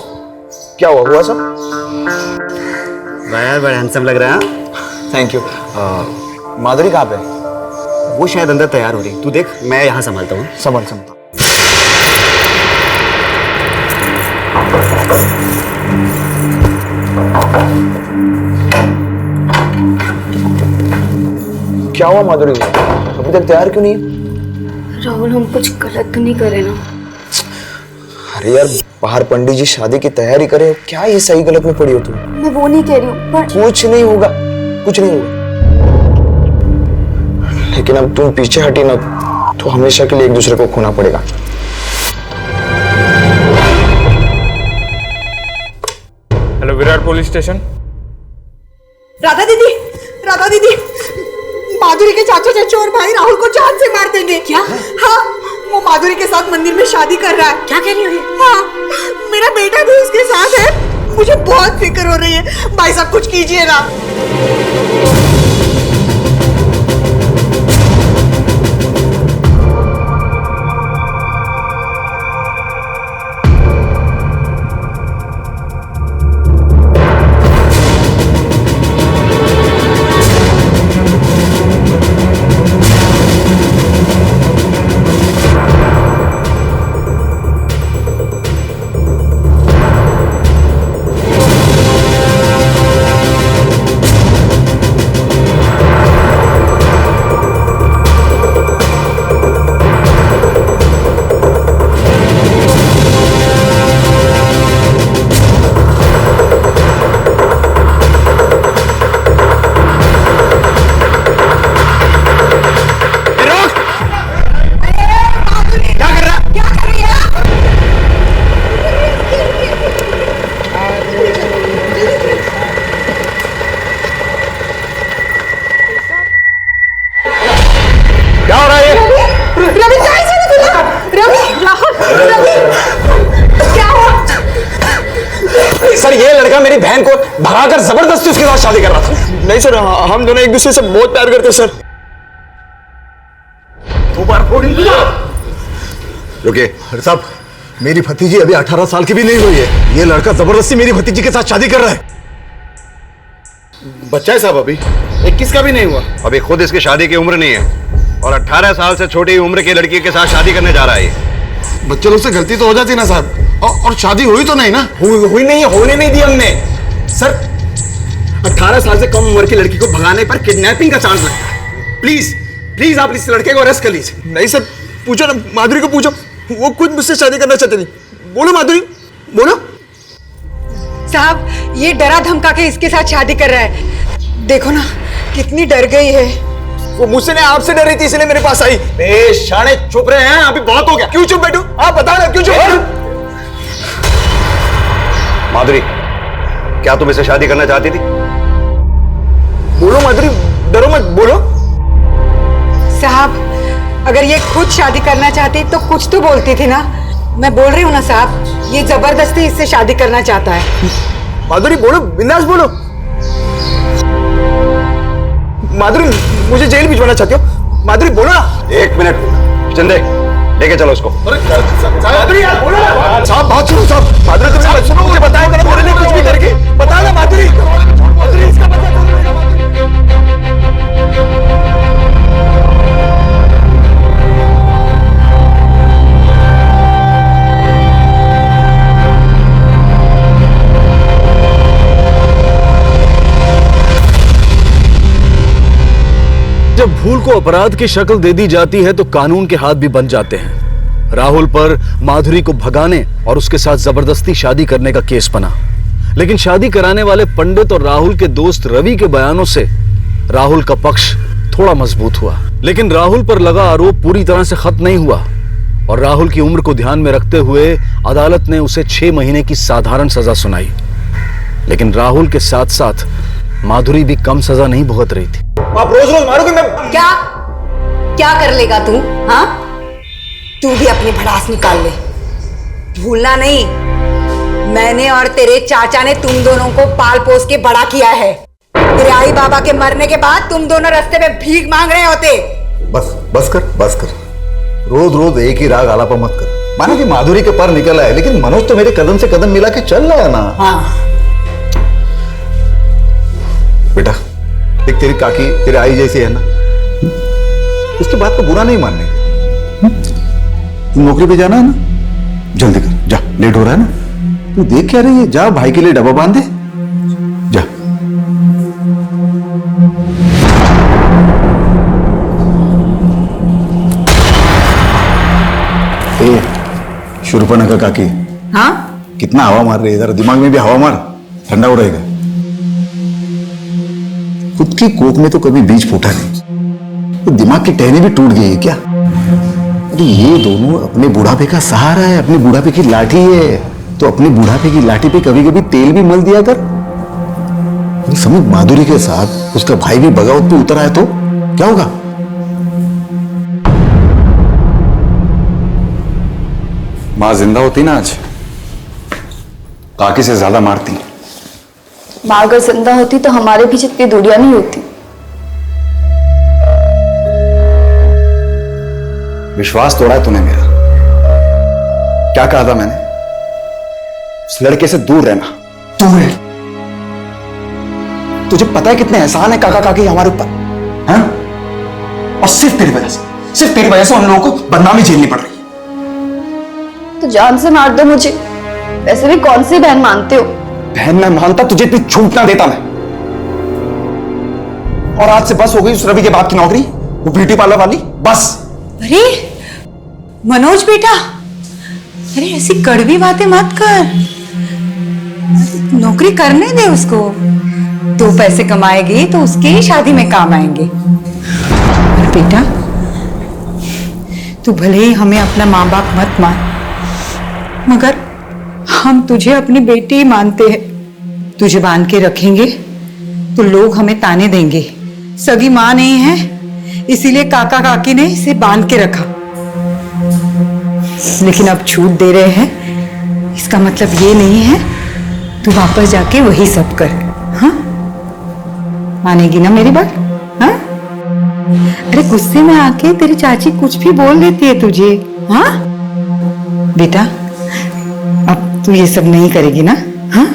S16: क्या हुआ सब?
S7: यार बड़ा हैंडसम लग रहा है। Thank you. माधुरी कहाँ पे? वो शायद अंदर तैयार हो रही। तू देख, मैं यहाँ संभालता हूँ। संभाल।
S16: क्या हुआ माधुरी, अभी तक तैयार क्यों नहीं?
S4: राहुल हम कुछ गलत तो नहीं करे ना?
S19: अरे यार बाहर पंडित जी शादी की तैयारी करे, क्या ये सही गलत में पड़ी हो तुम?
S4: मैं वो नहीं कह रही हूँ पर
S19: कुछ नहीं होगा, कुछ नहीं होगा। लेकिन अब तुम पीछे हटी ना तो हमेशा के लिए एक दूसरे को खोना पड़ेगा।
S20: Hello Virat police station.
S8: Radha दीदी, माधुरी के चाचा चाचा और भाई राहुल को जान से मार देंगे। क्या? हाँ, वो माधुरी के साथ मंदिर में शादी कर रहा है। क्या कह रही हो? हाँ, मेरा बेटा भी उसके साथ है। मुझे बहुत फिक्र हो रही है। भाई साहब कुछ कीजिए ना।
S19: सर ये लड़का मेरी बहन को भगाकर जबरदस्ती उसके साथ शादी कर रहा था। नहीं सर, हम दोनों एक दूसरे से बहुत प्यार करते सर।
S13: रुकिए साहब, मेरी भतीजी अभी 18 साल की भी नहीं हुई है। ये लड़का जबरदस्ती मेरी भतीजी के साथ शादी कर रहा है।
S16: बच्चा है साहब, अभी 21 का भी नहीं हुआ। अभी खुद इसकी शादी की उम्र नहीं है और 18 साल से छोटी उम्र की लड़की के साथ शादी करने जा रहा है ये।
S13: बच्चे लोग से गलती तो हो जाती ना साहब, और शादी हुई तो नहीं ना?
S19: हुई नहीं है, होने नहीं दी हमने सर। 18 साल से कम उम्र की लड़की को भगाने पर किडनैपिंग का चांस लगता है। प्लीज प्लीज आप इस लड़के को अरेस्ट कर लीजिए।
S13: नहीं सर, पूछो ना माधुरी को, पूछो, वो खुद मुझसे शादी करना चाहती नहीं। बोलो माधुरी, बोलो।
S8: साहब ये डरा धमका के इसके साथ शादी कर रहा है। देखो ना कितनी डर गई है।
S19: वो मुझसे नहीं आपसे डर रही थी इसलिए मेरे पास आई। शाणे चुप रहे हैं, अभी बहुत हो गया। क्यों चुप बैठू? आप बताओ ना क्यों चुप?
S16: माधुरी, क्या तुम इसे शादी करना चाहती थी?
S19: बोलो माधुरी, डरो मत, बोलो।
S8: साहब अगर ये खुद शादी करना चाहती तो कुछ तो बोलती थी ना। मैं बोल रही हूँ ना साहब, ये जबरदस्ती इससे शादी करना चाहता है।
S19: माधुरी बोलो, बिंदास बोलो। माधुरी मुझे जेल भिजवाना चाहती हो? माधुरी बोलो ना।
S16: 1 मिनट, जिंदे लेके चलो उसको।
S19: माधुरी यार बोलो ना। साहब बात सुनो साहब। माधुरी तुमने सुनो, मुझे बताओ ना, मेरे लिए कुछ भी करके बताओ ना माधुरी। माधुरी इसका पता चल रहा है।
S1: जब भूल को अपराध की शक्ल दे दी जाती है तो कानून के हाथ भी बन जाते हैं। राहुल पर माधुरी को भगाने और उसके साथ जबरदस्ती शादी करने का केस बना, लेकिन शादी कराने वाले पंडित और राहुल के दोस्त रवि के बयानों से राहुल का पक्ष थोड़ा मजबूत हुआ। लेकिन राहुल पर लगा आरोप पूरी तरह से खत्म नहीं हुआ और राहुल की उम्र को ध्यान में रखते हुए अदालत ने उसे 6 महीने की साधारण सजा सुनाई। लेकिन राहुल के साथ साथ माधुरी भी कम सजा नहीं भुगत रही थी।
S19: आप रोज रोज मारोगे? मैं
S8: क्या कर लेगा तू? हाँ, तू भी अपनी भड़ास निकाल ले। भूलना नहीं, मैंने और तेरे चाचा ने तुम दोनों को पाल पोस के बड़ा किया है। तेरे आई बाबा के मरने के बाद तुम दोनों रास्ते में भीख मांग रहे होते।
S13: बस कर। रोज रोज एक ही राग आलापा मत कर। माना कि माधुरी के पर निकला है, लेकिन मनोज तो मेरे कदम से कदम मिला के चल रहा है ना।
S8: हाँ।
S13: बेटा देख, तेरी काकी तेरे आई जैसी है ना, उसकी बात को बुरा नहीं मानने। नौकरी पे जाना है ना, जल्दी कर, जा, लेट हो रहा है ना। तू देख क्या रही है? जा भाई के लिए डब्बा बांध दे, जा।
S19: कनका काकी,
S8: हाँ
S19: कितना हवा मार रही है, जरा दिमाग में भी हवा मार, ठंडा हो रहेगा। खुद की कोख में तो कभी बीज फूटा नहीं, तो दिमाग की टहनी भी टूट गई है क्या? अरे ये दोनों अपने बुढ़ापे का सहारा है, अपने बुढ़ापे की लाठी है, तो अपने बुढ़ापे की लाठी पे कभी कभी तेल भी मल दिया कर। समझ, माधुरी के साथ उसका भाई भी बगावत पे उतर आया तो क्या होगा?
S13: माँ जिंदा होती ना आज, काकी से ज्यादा मारती।
S8: माँ अगर जिंदा होती तो हमारे बीच इतनी दूरियां नहीं होती।
S19: विश्वास तोड़ा है तूने मेरा। क्या कहा था मैंने? उस लड़के से दूर रहना। दूर रह। तुझे पता है कितने एहसान है काका काकी हमारे ऊपर, हाँ? और सिर्फ तेरी वजह से उन लोगों को बदनामी झेलनी पड़ रही है।
S8: तो जान से मार दो मुझे, वैसे भी कौन सी बहन मानते हो?
S19: बहन मैं मानता, तुझे इतनी छूट ना देता मैं। और आज से बस हो गई उस रवि के बाप की नौकरी, वो ब्यूटी पार्लर वाली, बस।
S21: अरे मनोज बेटा, अरे ऐसी कड़वी बातें मत कर, नौकरी करने दे उसको, 2 पैसे कमाएगी तो उसके ही शादी में काम आएंगे। और बेटा तू भले ही हमें अपना माँ बाप मत मान, मगर हम तुझे अपनी बेटी मानते हैं। तुझे बांध के रखेंगे तो लोग हमें ताने देंगे, सगी माँ नहीं है इसीलिए काका काकी ने इसे बांध के रखा। लेकिन अब छूट दे रहे हैं, इसका मतलब ये नहीं है तू वापस जाके वही सब कर। हाँ, मानेगी ना मेरी बात? हाँ, अरे गुस्से में आके तेरी चाची कुछ भी बोल देती है तुझे। हाँ बेटा, अब तू ये सब नहीं करेगी ना? हाँ,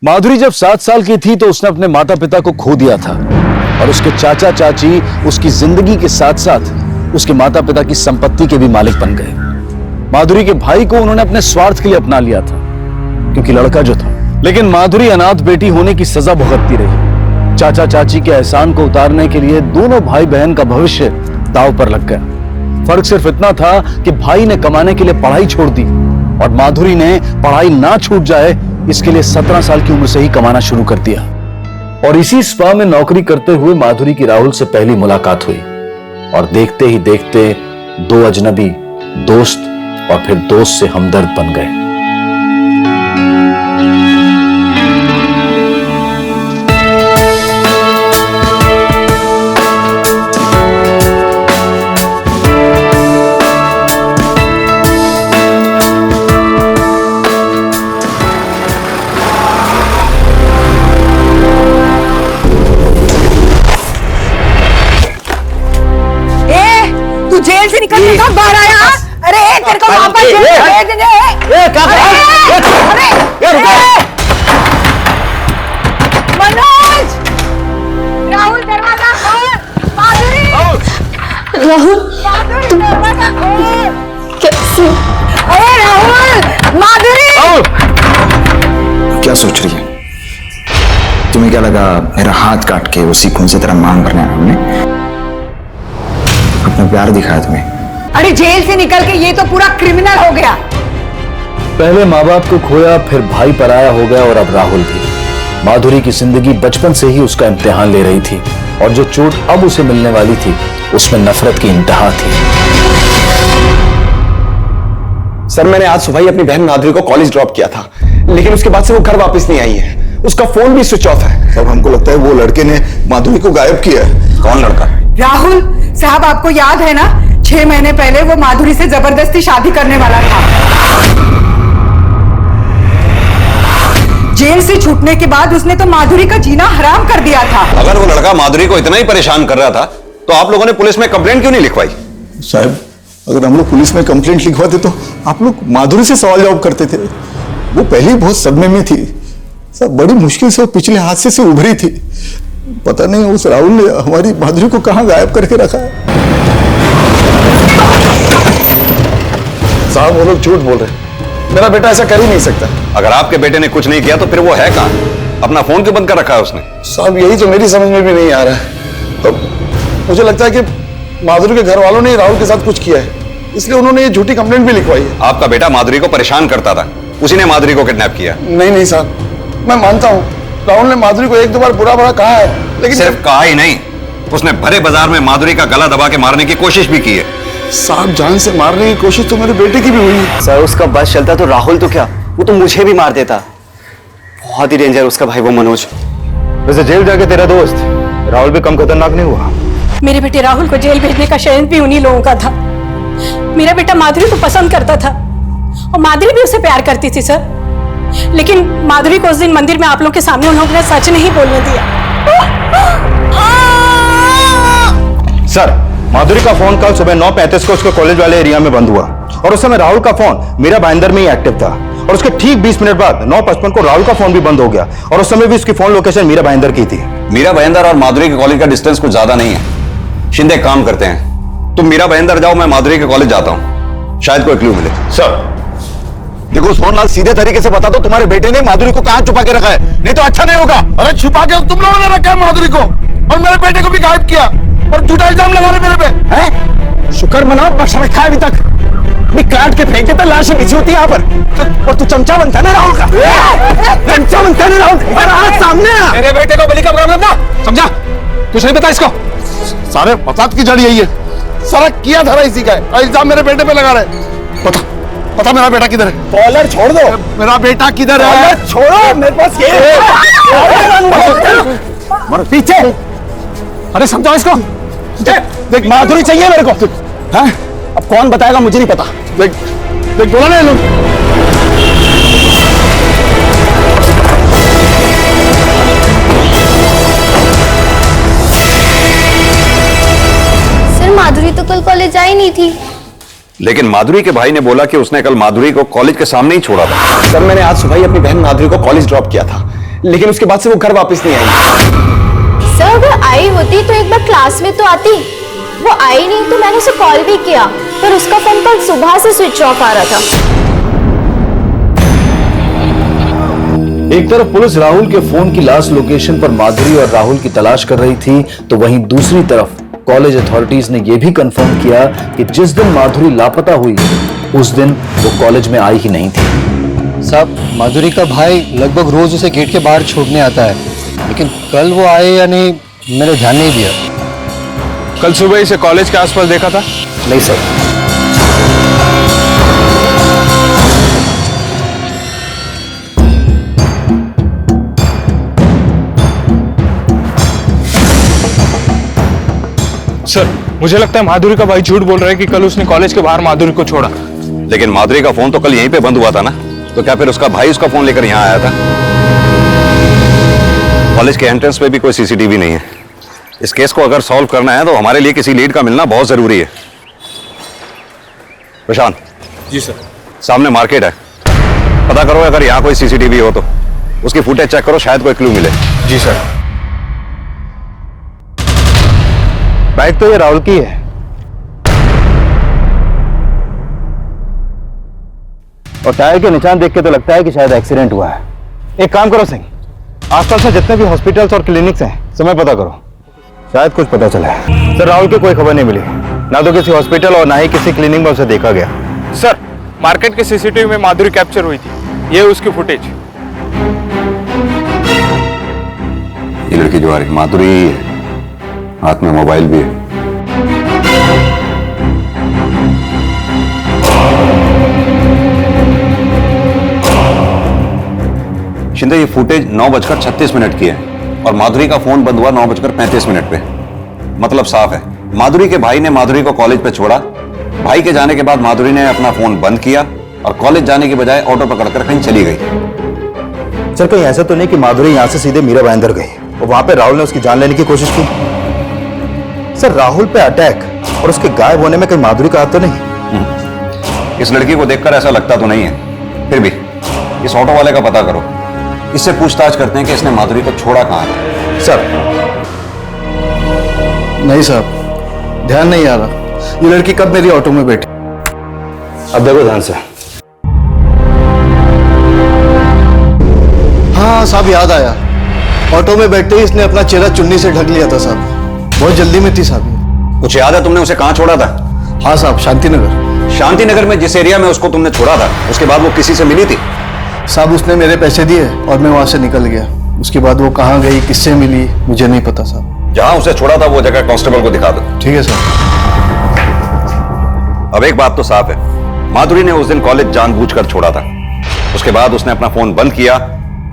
S1: माधुरी जब 7 साल की थी तो उसने अपने माता पिता को खो दिया था, और उसके चाचा चाची उसकी जिंदगी के साथ साथ उसके माता पिता की संपत्ति के भी मालिक बन गए। माधुरी के भाई को उन्होंने अपने स्वार्थ के लिए अपना लिया था, क्योंकि लड़का जो था। लेकिन माधुरी अनाथ बेटी होने की सजा भुगतती रही। चाचा चाची के एहसान को उतारने के लिए दोनों भाई बहन का भविष्य दांव पर लग गया। फर्क सिर्फ इतना था कि भाई ने कमाने के लिए पढ़ाई छोड़ दी, और माधुरी ने पढ़ाई ना छूट जाए इसके लिए 17 साल की उम्र से ही कमाना शुरू कर दिया। और इसी स्पा में नौकरी करते हुए माधुरी की राहुल से पहली मुलाकात हुई, और देखते ही देखते 2 अजनबी दोस्त और फिर दोस्त से हमदर्द बन गए।
S21: जेल से निकल के कब बाहर आया? अरे तेरे को वापस जेल भेज देंगे। मनोज, राहुल दरवाजा खोल। माधुरी,
S10: राहुल,
S21: दरवाजा खोल। कैसे? अरे राहुल, माधुरी।
S19: क्या सोच रही है? तुम्हें क्या लगा मेरा हाथ काट के उसी खून से तेरा मांग भरना है हमने? अपना प्यार दिखाया तुम्हें।
S21: अरे जेल से निकल के ये तो पूरा क्रिमिनल हो गया।
S1: पहले माँ बाप को खोया, फिर भाई पराया हो गया, और अब राहुल भी। माधुरी की जिंदगी बचपन से ही उसका इम्तिहान ले रही थी, और जो चोट अब उसे मिलने वाली थी उसमें नफरत की इंतहा थी।
S19: सर, मैंने आज सुबह ही अपनी बहन माधुरी को कॉलेज ड्रॉप किया था, लेकिन उसके बाद से वो घर वापस नहीं आई है। उसका फोन भी स्विच ऑफ है।
S13: सब हमको लगता है वो लड़के ने माधुरी को गायब किया है।
S19: कौन लड़का?
S21: राहुल साहब, आपको याद है ना, 6 महीने पहले वो माधुरी से जबरदस्ती शादी करने वाला था। जेल से छूटने के बाद उसने तो माधुरी का जीना हराम कर दिया था।
S16: अगर वो लड़का माधुरी को इतना ही परेशान कर रहा था तो आप लोगों ने पुलिस में कंप्लेंट क्यों नहीं लिखवाई?
S13: साहब, अगर हम लोग पुलिस में कंप्लेंट लिखवाते तो आप लोग माधुरी से सवाल जवाब करते थे। वो पहले ही बहुत सदमे में थी। सब बड़ी मुश्किल से वो पिछले हादसे से उभरी थी। पता नहीं उस राहुल ने हमारी माधुरी को कहां गायब करके रखा है। साहब, वो लोग झूठ बोल रहे हैं। मेरा बेटा ऐसा कर ही नहीं सकता।
S16: अगर आपके बेटे ने कुछ नहीं किया तो फिर वो है कहां? अपना फोन क्यों बंद कर रखा है उसने?
S13: साहब, यही तो मेरी समझ में भी नहीं आ रहा है। तो मुझे लगता है कि माधुरी के घर वालों ने राहुल के साथ कुछ किया है, इसलिए उन्होंने ये झूठी कंप्लेंट भी लिखवाई है।
S14: आपका बेटा माधुरी को परेशान करता था, उसी ने माधुरी को किडनैप किया।
S13: नहीं नहीं साहब, मैं मानता हूँ राहुल ने माधुरी को एक दो बार बुरा भला कहा है, लेकिन
S14: सिर्फ कहा ही नहीं, उसने भरे बाजार में माधुरी का गला दबा के मारने की कोशिश भी की है।
S13: साहब जान से मारने की कोशिश तो मेरे बेटे की भी हुई है।
S7: सर उसका बस चलता तो राहुल तो क्या, वो तो मुझे भी मार देता। बहुत ही डेंजर उसका भाई वो मनोज।
S11: वैसे जेल जाके तेरा दोस्त राहुल भी कम खतरनाक नहीं हुआ।
S6: मेरे बेटे राहुल को जेल भेजने का षड्यंत्र भी उन्हीं लोगों का था। मेरा बेटा माधुरी को पसंद करता था और माधुरी भी उसे प्यार करती थी सर, लेकिन माधुरी को उस दिन मंदिर में आप लोग के सामने उन लोगों ने सच नहीं बोलने दिया।
S11: सर माधुरी का फोन कल सुबह 9:35 को उसके कॉलेज वाले एरिया में बंद हुआ और उस समय राहुल का फोन मीरा भाईंदर में ही एक्टिव था और उसके ठीक 20 मिनट बाद 9:55 को राहुल का फोन भी बंद हो गया और उस समय भी उसकी फोन लोकेशन मीरा भाईंदर की थी।
S14: मीरा भाईंदर और माधुरी के कॉलेज का डिस्टेंस कुछ ज्यादा नहीं है। शिंदे काम करते हैं, तुम मीरा भाईंदर जाओ, मैं माधुरी के कॉलेज जाता हूँ, शायद कोई क्लू मिले।
S19: सर देखो सोनलाल, सीधे तरीके से बता दो तुम्हारे बेटे ने माधुरी को कहां छुपा के रखा है, नहीं तो अच्छा नहीं होगा।
S13: अरे छुपा के तुम लोगों ने रखा है माधुरी को और मेरे बेटे को भी गायब किया और झूठा इल्जाम लगा रहे मेरे पे।
S7: हैं? शुक्र मनाओ बख्शा रखा है अभी तक, अभी काट के फेंके तो लाशें बिछी होती यहाँ पर। और तू चमचा बनता ना राहुल का, चमचा बनता ना राहुल का। हाथ सामने आ।
S5: मेरे बेटे को बलि का प्रोग्राम था, समझा? कुछ नहीं पता इसको।
S13: सारे फसाद की जड़ यही है, सारा किया धरा इसी का है, इल्जाम मेरे बेटे पे लगा रहे। पता पता मेरा बेटा किधर है?
S7: कॉलर छोड़ दो।
S13: मेरा बेटा किधर है?
S7: छोड़ो, मेरे पास ये पीछे।
S5: अरे समझाओ इसको।
S7: देख माधुरी चाहिए मेरे को। हाँ? अब कौन बताएगा मुझे नहीं पता।
S13: देख देख बोला ना लोग।
S10: सर माधुरी तो कल कॉलेज आई नहीं थी।
S14: लेकिन माधुरी के भाई ने बोला कि उसने कल माधुरी को कॉलेज के सामने ही छोड़ा था।
S7: सर मैंने आज सुबह ही अपनी बहन माधुरी को कॉलेज ड्रॉप किया था, लेकिन उसके बाद से वो घर वापस नहीं आई।
S10: सर अगर आई होती तो एक बार क्लास में तो आती। वो आई नहीं तो मैंने उसे कॉल भी किया, पर उसका फोन कल सुबह से स्विच ऑफ आ रहा था।
S1: एक तरफ पुलिस राहुल के फोन की लास्ट लोकेशन पर माधुरी और राहुल की तलाश कर रही थी, तो वहीं दूसरी तरफ कॉलेज अथॉरिटीज ने यह भी कंफर्म किया कि जिस दिन माधुरी लापता हुई उस दिन वो कॉलेज में आई ही नहीं थी।
S22: साहब माधुरी का भाई लगभग रोज उसे गेट के बाहर छोड़ने आता है, लेकिन कल वो आए या नहीं मैंने ध्यान नहीं दिया।
S20: कल सुबह इसे कॉलेज के आसपास देखा था?
S1: नहीं सर।
S20: सर मुझे लगता है माधुरी का भाई झूठ बोल रहा है कि कल उसने कॉलेज के बाहर माधुरी को छोड़ा।
S14: लेकिन माधुरी का फोन तो कल यहीं पे बंद हुआ था ना, तो क्या फिर उसका भाई उसका फोन लेकर यहाँ आया था? कॉलेज के एंट्रेंस पे भी कोई सीसीटीवी नहीं है। इस केस को अगर सॉल्व करना है तो हमारे लिए किसी लीड का मिलना बहुत जरूरी है। प्रशांत।
S20: जी सर।
S14: सामने मार्केट है, पता करो अगर यहाँ कोई सीसीटीवी हो तो उसकी फुटेज चेक करो, शायद कोई क्लू मिले।
S20: जी सर।
S11: बाइक तो ये राहुल की है और टायर के निशान देख के तो लगता है कि शायद एक्सीडेंट हुआ है। एक काम करो सिंह, आसपास में जितने भी हॉस्पिटल्स और क्लिनिक्स हैं समय पता करो, शायद कुछ पता चला है। सर राहुल की कोई खबर नहीं मिली, ना तो किसी हॉस्पिटल और ना ही किसी क्लिनिक में उसे देखा गया।
S20: सर मार्केट के सीसीटीवी में माधुरी कैप्चर हुई थी, ये उसकी फुटेज।
S14: ये लड़की जो आ रही माधुरी है, हाथ में मोबाइल भी है। शिंदे ये फुटेज 9:36 की है और माधुरी का फोन बंद हुआ 9:35 पे। मतलब साफ है, माधुरी के भाई ने माधुरी को कॉलेज पे छोड़ा, भाई के जाने के बाद माधुरी ने अपना फोन बंद किया और कॉलेज जाने के बजाय ऑटो पकड़कर कहीं चली गई।
S11: सर कहीं ऐसा तो नहीं कि माधुरी यहां से सीधे मीरा भाईंदर गई और वहां पे राहुल ने उसकी जान लेने की कोशिश की? सर राहुल पे अटैक और उसके गायब होने में कहीं माधुरी का हाथ तो नहीं?
S14: इस लड़की को देखकर ऐसा लगता तो नहीं है, फिर भी इस ऑटो वाले का पता करो, इससे पूछताछ करते हैं कि इसने माधुरी को छोड़ा कहां है।
S11: सर
S13: नहीं साहब, ध्यान नहीं आ रहा ये लड़की कब मेरी ऑटो में बैठी।
S11: अब देखो ध्यान से।
S13: हाँ साहब याद आया, ऑटो में बैठते ही इसने अपना चेहरा चुन्नी से ढक लिया था साहब, बहुत जल्दी में थी साहब।
S14: कुछ याद है तुमने उसे कहां छोड़ा था?
S19: हाँ साहब, शांतिनगर।
S14: शांतिनगर में जिस एरिया में उसको तुमने छोड़ा था, उसके बाद वो किसी से मिली थी?
S19: साहब उसने मेरे पैसे दिए और मैं वहां से निकल गया। उसके बाद वो कहाँ गई, किससे मिली, मुझे नहीं पता साहब।
S14: जहां उसे छोड़ा था वो जगह कांस्टेबल को दिखा दो।
S19: ठीक है साहब।
S14: अब एक बात तो साफ है, माधुरी ने उस दिन कॉलेज जानबूझकर छोड़ा था। उसके बाद उसने अपना फोन बंद किया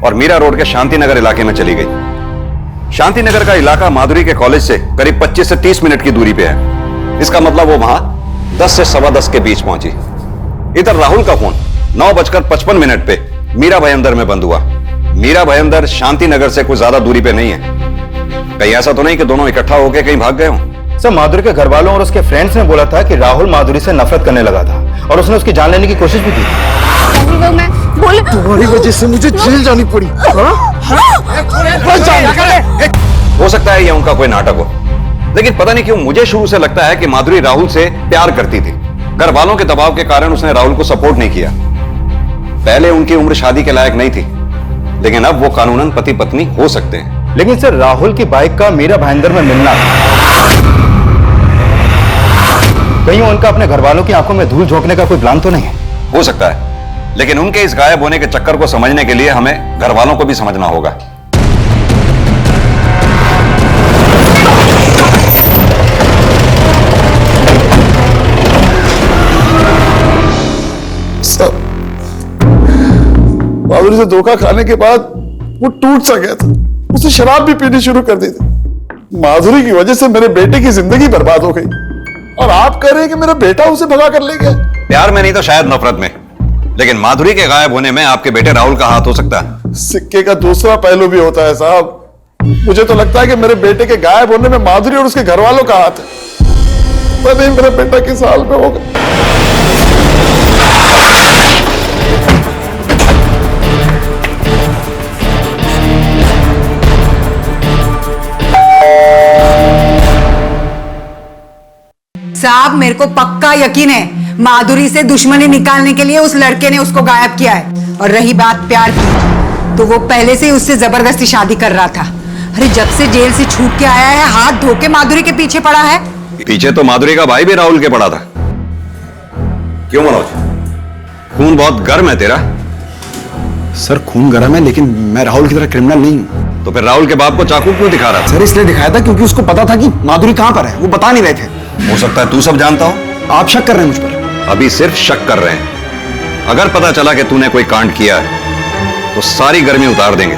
S14: और मीरा रोड के शांतिनगर इलाके में चली गई। शांतिनगर का इलाका माधुरी के कॉलेज से करीब 25 से 30 मिनट की दूरी पे है। इसका मतलब वो वहां 10 से 10:15 के बीच पहुंची। इधर राहुल का फोन 9:55 पे मीरा भयंदर में बंद हुआ। मीरा भयंदर शांतिनगर से कुछ ज्यादा दूरी पे नहीं है। कहीं ऐसा तो नहीं कि दोनों इकट्ठा होकर कहीं भाग गए हों?
S11: सर, माधुरी के घर वालों और उसके फ्रेंड्स ने बोला था कि राहुल माधुरी से नफरत करने लगा था और उसने उसकी जान लेने की कोशिश भी की।
S19: तुम्हारी वजह से मुझे जेल जानी पड़ी।
S14: हो सकता है ये उनका कोई नाटक हो, लेकिन पता नहीं क्यों मुझे शुरू से लगता है कि माधुरी राहुल से प्यार करती थी। घर वालों के दबाव के कारण उसने राहुल को सपोर्ट नहीं किया। पहले उनकी उम्र शादी के लायक नहीं थी, लेकिन अब वो कानूनन पति पत्नी हो सकते हैं।
S11: लेकिन सर, राहुल की बाइक का मीरा भाईंदर में मिलना, कहीं उनका अपने घर वालों की आंखों में धूल झोंकने का कोई प्लान तो नहीं है?
S14: हो सकता है, लेकिन उनके इस गायब होने के चक्कर को समझने के लिए हमें घर वालों को भी समझना होगा।
S13: माधुरी से धोखा खाने के बाद वो टूट सा गया था। उसे शराब भी पीनी शुरू कर दी थी। माधुरी की वजह से मेरे बेटे की जिंदगी बर्बाद हो गई और आप कह रहे हैं कि मेरा बेटा उसे भगा कर ले गया।
S14: प्यार में नहीं तो शायद नफरत में, लेकिन माधुरी के गायब होने में आपके बेटे राहुल का हाथ हो सकता है।
S13: सिक्के का दूसरा पहलू भी होता है साहब। मुझे तो लगता है कि मेरे बेटे के गायब होने में माधुरी और उसके घर वालों का हाथ है। पता नहीं मेरा बेटा किस हाल में होगा।
S21: साहब, मेरे को पक्का यकीन है माधुरी से दुश्मनी निकालने के लिए उस लड़के ने उसको गायब किया है। और रही बात प्यार की, तो वो पहले से ही उससे जबरदस्ती शादी कर रहा था। अरे जब से जेल से छूट के आया है, हाथ धो के माधुरी के पीछे पड़ा है।
S14: पीछे तो माधुरी का भाई भी राहुल के पड़ा था। क्यों मनोज, खून बहुत गर्म है तेरा?
S19: सर खून गर्म है, लेकिन मैं राहुल की तरह क्रिमिनल नहीं हूं।
S14: तो फिर राहुल के बाप को चाकू क्यों दिखा रहा था?
S19: सर इसलिए दिखाया था क्योंकि उसको पता था कि माधुरी कहां पर है। वो बता नहीं रहे थे।
S14: हो सकता है तू सब जानता हो।
S19: आप शक कर रहे हैं मुझ पर?
S14: अभी सिर्फ शक कर रहे हैं। अगर पता चला कि तूने कोई कांड किया है तो सारी गर्मी उतार देंगे।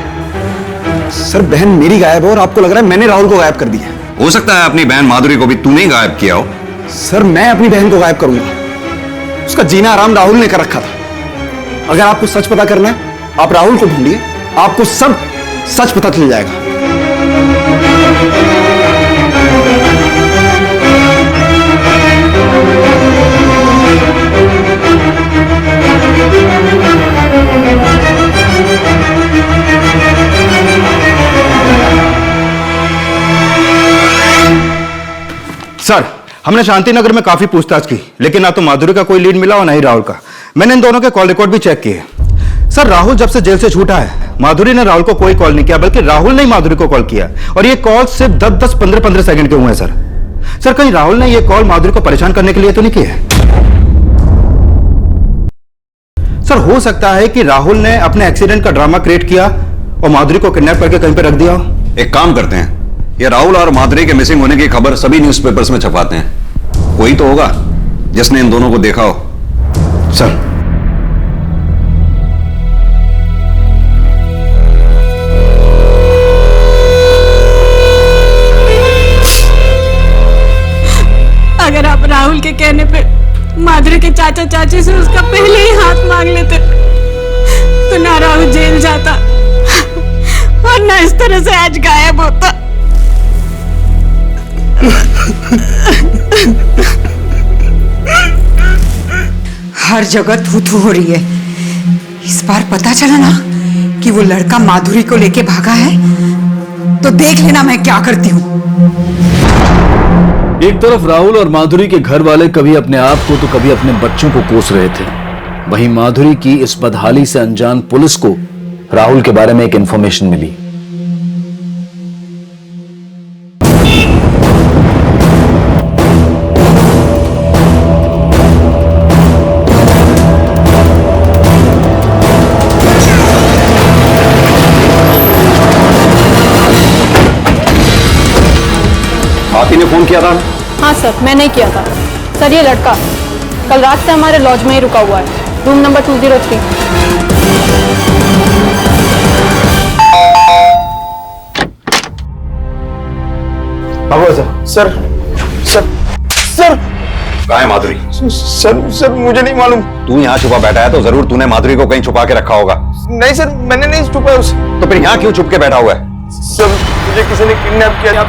S19: सर बहन मेरी गायब है और आपको लग रहा है मैंने राहुल को गायब कर दिया।
S14: हो सकता है अपनी बहन माधुरी को भी तूने ही गायब किया हो।
S19: सर मैं अपनी बहन को गायब करूंगा? उसका जीना आराम राहुल ने कर रखा था। अगर आपको सच पता करना है, आप राहुल को ढूंढिए, आपको सब सच पता चल जाएगा।
S11: सर, हमने शांतिनगर में काफी पूछताछ की, लेकिन ना तो माधुरी का कोई लीड मिला और ना ही राहुल का। मैंने इन दोनों के कॉल रिकॉर्ड भी चेक किए। सर, राहुल जब से जेल से छूटा है, माधुरी ने राहुल को कोई कॉल नहीं किया, बल्कि राहुल ने ही माधुरी को कॉल किया। और ये कॉल सिर्फ 10-10, 15-15 सेकंड के हुए हैं। सर कहीं राहुल ने ये कॉल माधुरी को परेशान करने के लिए तो नहीं किए? सर हो सकता है कि राहुल ने अपने एक्सीडेंट का ड्रामा क्रिएट किया और माधुरी को किडनैप करके कहीं पे रख दिया।
S14: एक काम करते हैं, ये राहुल और माधुरी के मिसिंग होने की खबर सभी न्यूज़पेपर्स में छपाते हैं। कोई तो होगा जिसने इन दोनों को देखा हो।
S11: सर
S6: अगर आप राहुल के कहने पे माधुरी के चाचा चाची से उसका पहले ही हाथ मांग लेते तो ना राहुल जेल जाता और ना इस तरह से आज गायब होता।
S21: हर जगह थू थू हो रही है। इस बार पता चला ना कि वो लड़का माधुरी को लेके भागा है, तो देख लेना मैं क्या करती हूँ।
S1: एक तरफ राहुल और माधुरी के घर वाले कभी अपने आप को तो कभी अपने बच्चों को कोस रहे थे, वहीं माधुरी की इस बदहाली से अनजान पुलिस को राहुल के बारे में एक इंफॉर्मेशन मिली।
S14: आप ही ने फोन किया था?
S6: हाँ सर, मैंने ही किया था। सर ये लड़का कल रात से हमारे लॉज में ही रुका हुआ है, room number 203।
S16: Sir sir sir
S14: कहाँ है माधुरी?
S16: सर मुझे नहीं मालूम।
S14: तू यहाँ छुपा बैठा है तो जरूर तूने माधुरी को कहीं छुपा के रखा होगा।
S16: नहीं सर, मैंने नहीं छुपा उसे।
S14: तो फिर यहाँ क्यों छुप के बैठा हुआ है?
S16: सर मुझे किसी ने किडनैप किया।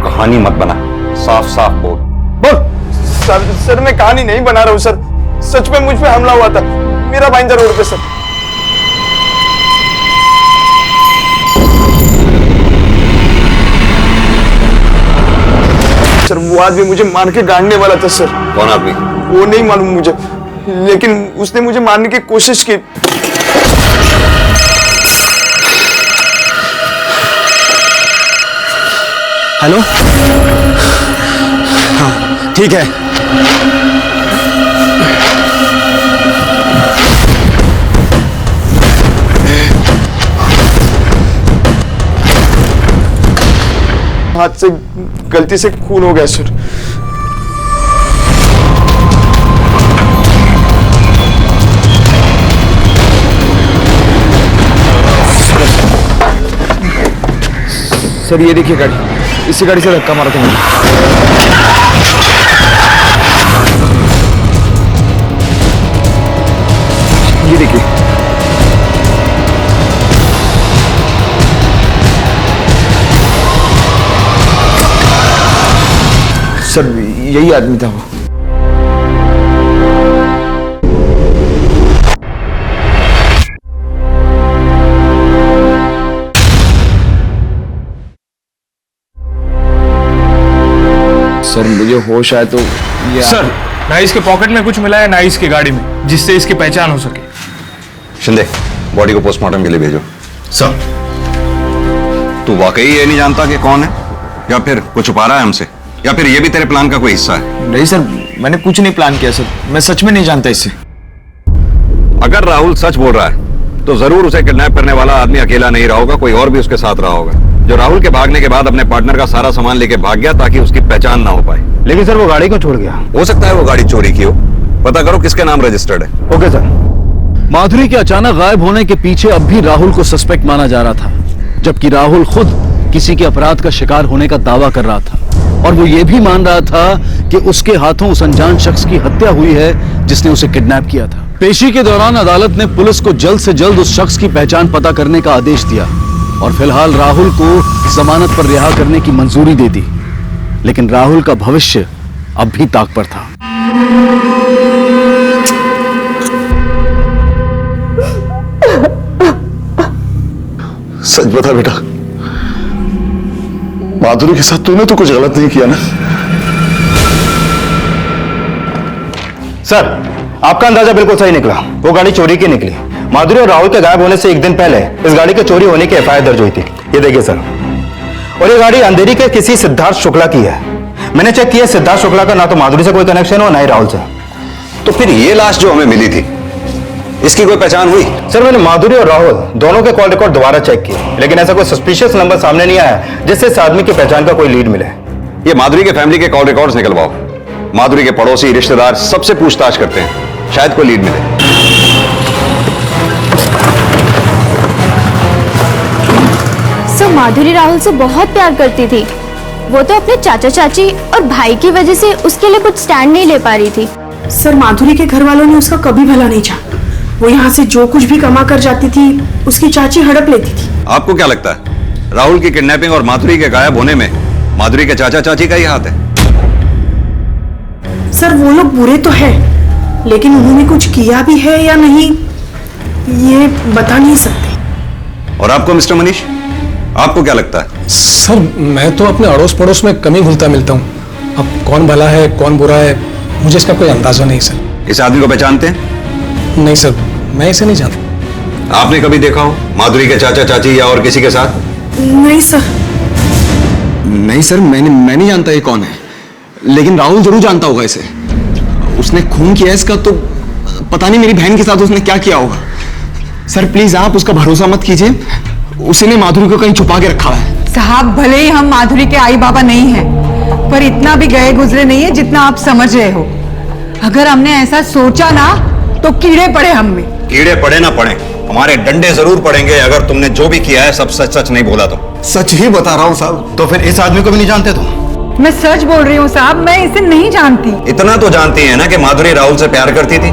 S14: कहानी मत बना, साफ साफ बोल।
S16: बोल। सर मैं कहानी नहीं बना रहा हूँ सर, सच में मुझ पे हमला हुआ था, मेरा भाईंजा रोड पे सर। सर वो आदमी मुझे मार के गाड़ने वाला था सर।
S14: कौन आदमी?
S16: वो नहीं मालूम मुझे, लेकिन उसने मुझे मारने की कोशिश की।
S7: हेलो? हाँ ठीक है।
S16: हाथ से गलती से खून हो गया सर।
S7: सर ये देखिए गाड़ी, इसी गाड़ी से धक्का मारा था मुझे। ये देखिए। सर यही आदमी था वो। सर मुझे होश आया तो ये
S20: सर ना इसके पॉकेट में कुछ मिला है ना इसकी गाड़ी में, जिससे इसकी पहचान हो सके।
S14: शिंदे, बॉडी को पोस्टमार्टम के लिए भेजो।
S20: सर
S14: तू वाकई ये नहीं जानता कि कौन है, या फिर कुछ छुपा रहा है हमसे, या फिर ये भी तेरे प्लान का कोई हिस्सा है?
S7: नहीं सर, मैंने कुछ नहीं प्लान किया सर, मैं सच में नहीं जानता इससे।
S14: अगर राहुल सच बोल रहा है तो जरूर उसे किडनैप करने वाला आदमी अकेला नहीं रहा होगा, कोई और भी उसके साथ रहा होगा, जो राहुल के भागने के बाद अपने पार्टनर का सारा सामान लेके भाग गया ताकि उसकी पहचान ना हो पाए।
S7: लेकिन सर वो गाड़ी क्यों छोड़ गया?
S14: हो सकता है वो गाड़ी चोरी की हो, पता करो किसके नाम रजिस्टर्ड है।
S7: Okay sir.
S1: माधुरी के अचानक गायब होने के पीछे अब भी राहुल को सस्पेक्ट माना जा रहा था, जबकि राहुल खुद किसी के अपराध का शिकार होने का दावा कर रहा था, और वो ये भी मान रहा था कि उसके हाथों उस अनजान शख्स की हत्या हुई है जिसने उसे किडनैप किया था। पेशी के दौरान अदालत ने पुलिस को जल्द से जल्द उस शख्स की पहचान पता करने का आदेश दिया और फिलहाल राहुल को जमानत पर रिहा करने की मंजूरी दे दी, लेकिन राहुल का भविष्य अब भी ताक पर था।
S13: सच बता बेटा, माधुरी के साथ तूने तो कुछ गलत नहीं किया ना?
S7: सर आपका अंदाजा बिल्कुल सही निकला, वो गाड़ी चोरी की निकली। माधुरी और राहुल के गायब होने से एक दिन पहले इस गाड़ी के चोरी होने की एफआईआर दर्ज हुई थी, ये देखिए सर। और ये गाड़ी अंधेरी के किसी सिद्धार्थ शुक्ला की है। मैंने चेक किया, सिद्धार्थ शुक्ला का ना तो माधुरी से कोई कनेक्शन हो ना ही राहुल से।
S14: तो फिर ये लाश जो हमें मिली थी, इसकी कोई पहचान हुई?
S7: सर मैंने माधुरी और राहुल दोनों के कॉल रिकॉर्ड दोबारा चेक किए, लेकिन ऐसा कोई सस्पिशियस नंबर सामने नहीं आया जिससे इस आदमी की पहचान का कोई लीड मिले।
S14: ये माधुरी के फैमिली के कॉल रिकॉर्ड्स निकलवाओ, माधुरी के पड़ोसी रिश्तेदार सबसे पूछताछ करते हैं, शायद कोई लीड मिले।
S9: सर माधुरी राहुल से बहुत प्यार करती थी, वो तो अपने चाचा चाची और भाई की वजह से उसके लिए कुछ स्टैंड नहीं ले पा रही थी।
S6: सर माधुरी के घर वालों ने उसका कभी भला नहीं चाहा। वो यहाँ से जो कुछ भी कमा कर जाती थी उसकी चाची हड़प लेती थी।
S14: आपको क्या लगता है राहुल की किडनैपिंग और माधुरी के गायब होने में माधुरी के चाचा चाची का ही हाथ है?
S6: सर वो लोग बुरे तो है, लेकिन उन्होंने कुछ किया भी है या नहीं ये बता नहीं सकते।
S14: और आपको मिस्टर मनीष, आपको क्या लगता है?
S20: सर मैं तो अपने अड़ोस पड़ोस में कम ही घुलता मिलता हूँ, अब कौन भला है कौन बुरा है मुझे इसका कोई अंदाजा नहीं सर।
S14: इस आदमी को पहचानते हैं?
S20: नहीं सर, मैं इसे नहीं जानता।
S14: आपने कभी देखा हो माधुरी के चाचा चाची या और किसी के साथ?
S6: नहीं सर।
S7: नहीं सर, मैं नहीं जानता ये कौन है, लेकिन राहुल जरूर जानता होगा इसे। उसने खून किया इसका, तो पता नहीं मेरी बहन के साथ उसने क्या किया होगा। सर प्लीज आप उसका भरोसा मत कीजिए, उसी ने माधुरी को कहीं छुपा के रखा है।
S21: साहब, भले ही हम माधुरी के आई बाबा नहीं हैं, पर इतना भी गए गुजरे नहीं है जितना आप समझ रहे हो। अगर हमने ऐसा सोचा ना तो कीड़े पड़े हम में।
S14: कीड़े पड़े ना पड़े, हमारे डंडे जरूर पड़ेंगे अगर तुमने जो भी किया है सब सच सच नहीं बोला तो।
S19: सच ही बता रहा हूँ साहब।
S14: तो फिर इस आदमी को भी नहीं जानते तुम?
S21: मैं सच बोल रही हूँ साहब, मैं इसे नहीं जानती।
S14: इतना तो जानती है ना कि माधुरी राहुल से प्यार करती थी।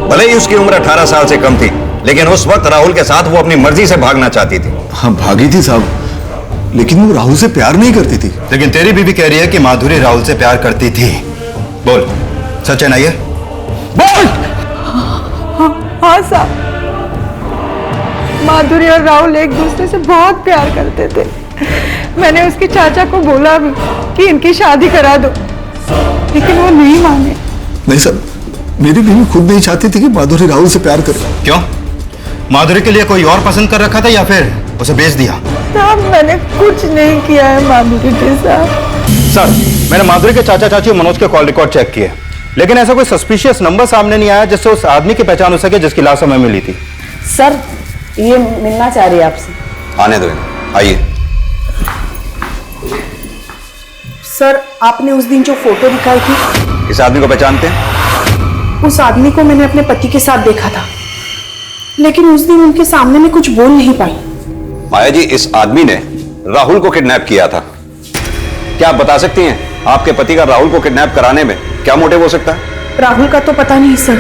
S14: भले ही उसकी उम्र 18 साल से कम थी, लेकिन उस वक्त राहुल के साथ वो अपनी मर्जी से भागना चाहती थी।
S19: हाँ भागी थी साहब, लेकिन वो राहुल से प्यार नहीं करती थी।
S14: लेकिन तेरी बीवी कह रही है कि माधुरी राहुल से प्यार करती थी। बोल, सच है ना ये?
S21: बोल। हाँ साहब, माधुरी और राहुल एक दूसरे से बहुत प्यार करते थे। मैंने उसके चाचा को बोला भी कि इनकी शादी करा दो, लेकिन वो नहीं माने।
S19: नहीं सर, मेरी बीवी खुद नहीं चाहती थी कि माधुरी राहुल से प्यार करे।
S14: क्यों? माधुरी के लिए कोई और पसंद कर रखा था या फिर उसे बेच दिया?
S21: साहब, मैंने कुछ नहीं किया है माधुरी के साथ।
S16: सर, मैंने माधुरी के चाचा चाची और मनोज के कॉल रिकॉर्ड चेक किए, लेकिन ऐसा कोई सस्पिशियस नंबर सामने नहीं आया जिससे उस आदमी की पहचान हो सके जिसकी लाश हमें मिली थी।
S3: सर, ये मिलना चाह रही है आपसे।
S14: आने दो, आइए।
S3: सर, आपने उस दिन जो फोटो दिखाई थी,
S14: इस आदमी को पहचानते हैं?
S3: उस आदमी को मैंने अपने पति के साथ देखा था, लेकिन उस दिन उनके सामने मैं कुछ बोल नहीं पाई।
S14: माया जी, इस आदमी ने राहुल को किडनैप किया था। क्या आप बता सकती हैं आपके पति का राहुल को किडनैप कराने में क्या मोटिव हो सकता है?
S3: राहुल का तो पता नहीं सर,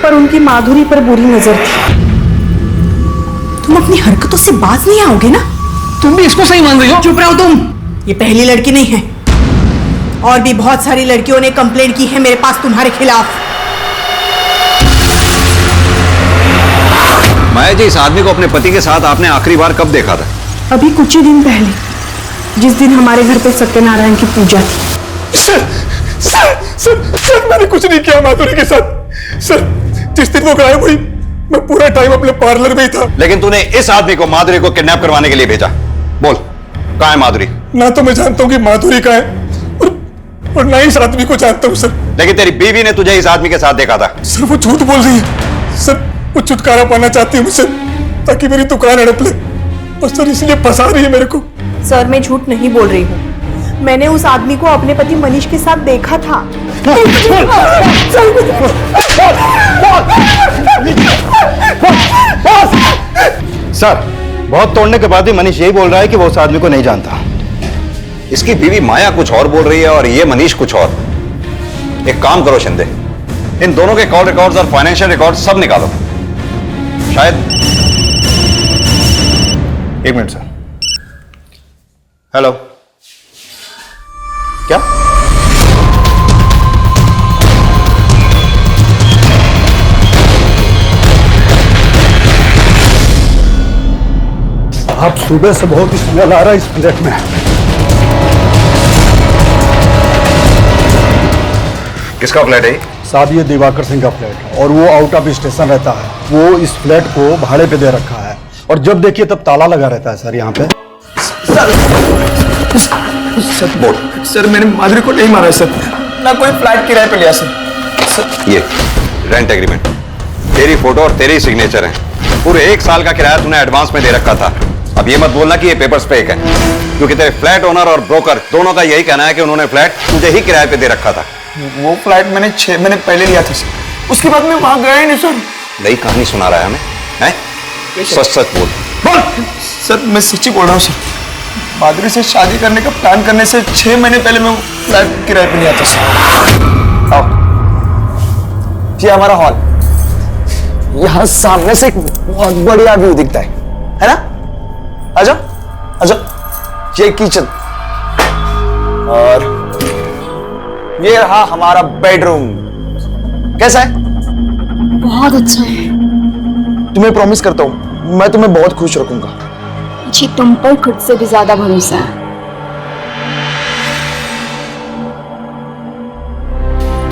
S3: पर उनकी माधुरी पर बुरी नजर थी। तुम अपनी हरकतों से बाज नहीं आओगे ना?
S20: तुम भी इसको सही मान रही हो?
S3: चुप रहो तुम। ये पहली लड़की नहीं है, और भी बहुत सारी लड़कियों ने कंप्लेंट की है मेरे पास तुम्हारे खिलाफ।
S14: माया जी, इस आदमी को अपने पति के साथ आपने आखिरी बार कब देखा था?
S3: अभी कुछ ही दिन पहले, जिस दिन हमारे घर पे सत्यनारायण की पूजा थी।
S15: सर, मैंने कुछ नहीं किया माधुरी के साथ। सर, जिस दिन वो गायब हुई, मैं पूरा टाइम अपने पार्लर में ही था।
S14: लेकिन तूने इस आदमी को माधुरी को किडनैप करवाने के लिए भेजा। बोल, कहाँ है माधुरी?
S15: ना तो मैं जानता हूँ कि माधुरी कहाँ है, और ना ही इस आदमी को जानता हूँ सर।
S14: लेकिन तेरी बीवी ने तुझे इस आदमी के साथ देखा था।
S15: सर, वो झूठ बोल रही है। सर, वो छुटकारा पाना चाहती है मुझसे, ताकि मेरी दुकान हड़प ले, और सर इसलिए फंसा रही है मेरे को।
S3: सर, मैं झूठ नहीं बोल रही हूँ। मैंने उस आदमी को अपने पति मनीष के साथ देखा था।
S16: सर, बहुत तोड़ने के बाद भी मनीष यही बोल रहा है कि वो उस आदमी को नहीं जानता।
S14: इसकी बीवी माया कुछ और बोल रही है और ये मनीष कुछ और। एक काम करो शिंदे, इन दोनों के कॉल रिकॉर्ड्स और फाइनेंशियल रिकॉर्ड्स सब निकालो। शायद
S16: एक मिनट सर। हेलो, क्या?
S13: आप सुबह से बहुत स्मेल आ रहा है इस फ्लैट में।
S14: किसका फ्लैट है?
S13: साहब, ये दिवाकर सिंह का फ्लैट है और वो आउट ऑफ स्टेशन रहता है। वो इस फ्लैट को भाड़े पे दे रखा है और जब देखिए तब ताला लगा रहता है सर यहाँ पे।
S15: सर, बोल। सर, मैंने माधुरी को नहीं मारा सर, ना कोई फ्लैट किराए पे लिया सर।
S14: ये रेंट एग्रीमेंट, तेरी फोटो और तेरी सिग्नेचर है। पूरे 1 साल का किराया तूने एडवांस में दे रखा था। अब ये मत बोलना कि ये पेपर्स फेक है, क्योंकि तेरे फ्लैट ओनर और ब्रोकर दोनों का यही कहना है कि उन्होंने फ्लैट तुझे ही किराए पे दे रखा था।
S15: वो फ्लैट मैंने 6 महीने पहले लिया था सर, उसके बाद मैं वहां गया ही नहीं सर।
S14: नई कहानी सुना रहा है हमें, हैं? सच सच बोल।
S15: सर, मैं सच्ची बोल रहा हूँ सर। माधुरी से शादी करने का प्लान करने से 6 महीने पहले मैं फ्लैट किराए पे लिया था सर। आओ, ये हमारा हॉल। यहाँ सामने से एक बहुत बढ़िया व्यू दिखता है ना? आजा, आजा। ये किचन और ये रहा हमारा बेडरूम। कैसा है?
S9: बहुत अच्छा है।
S15: तुम्हें प्रॉमिस करता हूँ, मैं तुम्हें बहुत खुश रखूंगा।
S9: मुझे तुम पर खुद से भी ज्यादा भरोसा है।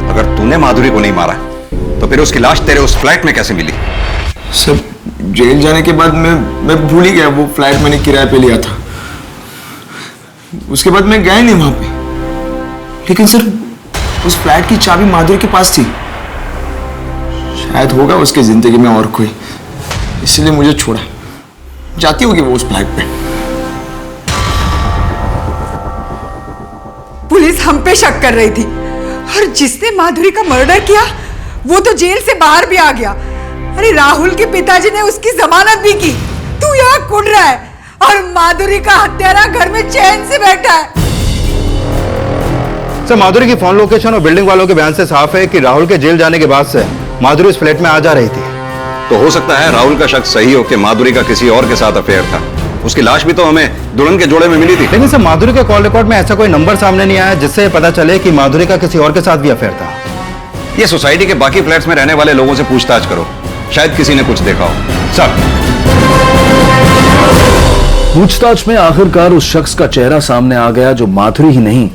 S14: अगर तूने माधुरी को नहीं मारा तो फिर उसकी लाश तेरे उस फ्लैट में कैसे मिली?
S15: सर, जेल जाने के बाद मैं भूल ही गया वो फ्लैट मैंने किराए पे लिया था। उसके बाद मैं गया नहीं वहां पे, लेकिन सर उस फ्लैट की चाबी माधुरी के पास थी। शायद होगा उसकी जिंदगी में और कोई, इसलिए मुझे छोड़ा। जाती होगी वो उस फ्लैट पे।
S21: पुलिस हम पे शक कर रही थी और जिसने माधुरी का मर्डर किया वो तो जेल से बाहर भी आ गया। अरे राहुल के पिताजी ने उसकी जमानत भी की। तू यहाँ कुड़ रहा है और माधुरी का हत्यारा घर में चैन से बैठा है।
S12: सर, माधुरी की फोन लोकेशन और बिल्डिंग वालों के बयान से साफ है कि राहुल के जेल जाने के बाद से माधुरी इस फ्लैट में आ जा रही थी।
S14: तो हो सकता है राहुल का शक सही हो कि माधुरी का किसी और के साथ अफेयर था। उसकी लाश भी तो हमें दुल्हन के जोड़े में मिली थी।
S12: लेकिन सर, माधुरी के कॉल रिकॉर्ड में ऐसा कोई नंबर सामने नहीं आया जिससे पता चले कि माधुरी का किसी और के साथ भी अफेयर था।
S14: ये सोसाइटी के बाकी फ्लैट्स में रहने वाले लोगों से पूछताछ करो, शायद किसी ने कुछ देखा हो।
S12: सर,
S1: पूछताछ में आखिरकार उस शख्स का चेहरा सामने आ गया जो माधुरी ही नहीं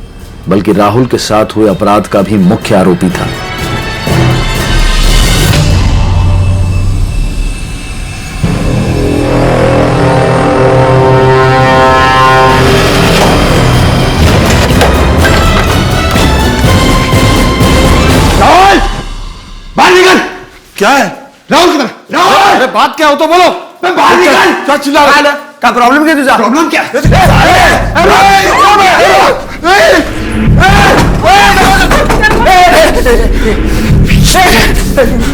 S1: बल्कि राहुल के साथ हुए अपराध का भी मुख्य आरोपी था।
S12: राहुल, बाहर निकल। क्या है? राहुल किधर? राहुल, अरे बात क्या हो तो बोलो। बाहर निकल। क्या चिल्ला रहा है? क्या प्रॉब्लम क्या तुझा? प्रॉब्लम क्या?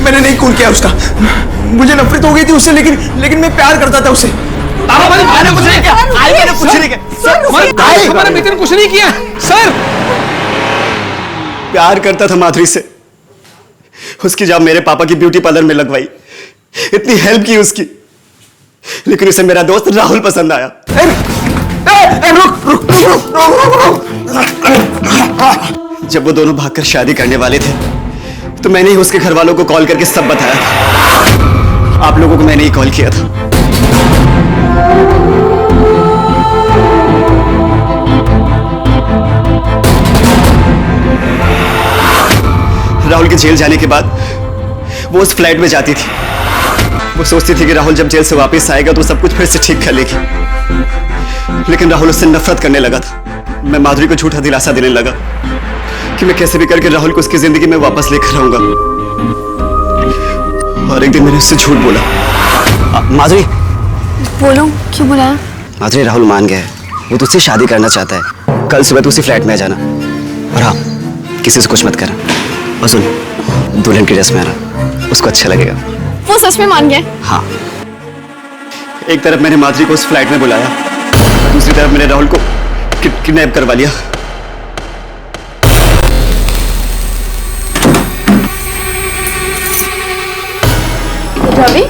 S7: मैंने नहीं खून किया उसका। मुझे नफरत हो गई थी उससे, लेकिन मैं प्यार करता था उससे।
S5: मैंने कुछ नहीं किया। मैंने कुछ नहीं किया। हमारे मित्र ने कुछ नहीं किया सर।
S7: प्यार करता था माधुरी से। उसकी जॉब मेरे पापा की ब्यूटी पार्लर में लगवाई, इतनी हेल्प की उसकी, लेकिन उसे मेरा दोस्त राहुल पसंद आया। जब वो दोनों भागकर शादी करने वाले थे तो मैंने ही उसके घर वालों को कॉल करके सब बताया था। आप लोगों को मैंने ही कॉल किया था। राहुल के जेल जाने के बाद वो उस फ्लैट में जाती थी। वो सोचती थी कि राहुल जब जेल से वापस आएगा तो सब कुछ फिर से ठीक कर लेगी, लेकिन राहुल उससे नफरत करने लगा था। मैं माधुरी को झूठा दिलासा देने लगा कि मैं कैसे भी करके राहुल को उसकी जिंदगी में वापस लेकर आऊंगा। और एक दिन मैंने उससे झूठ बोला। माधुरी,
S17: बोलो, क्यों बुलाया?
S7: माधुरी, राहुल मान गया है, वो तुझसे शादी करना चाहता है। कल सुबह तू उसी फ्लैट में आ जाना। और हाँ, किसी से कुछ मत करना। और सुन, दुल्हन की ड्रेस में आना, उसको अच्छा लगेगा।
S17: वो सच में मान गया?
S7: हाँ। एक तरफ मैंने माधुरी को उस फ्लैट में बुलाया, दूसरी तरफ मैंने राहुल को किडनैप करवा लिया।
S17: रवि,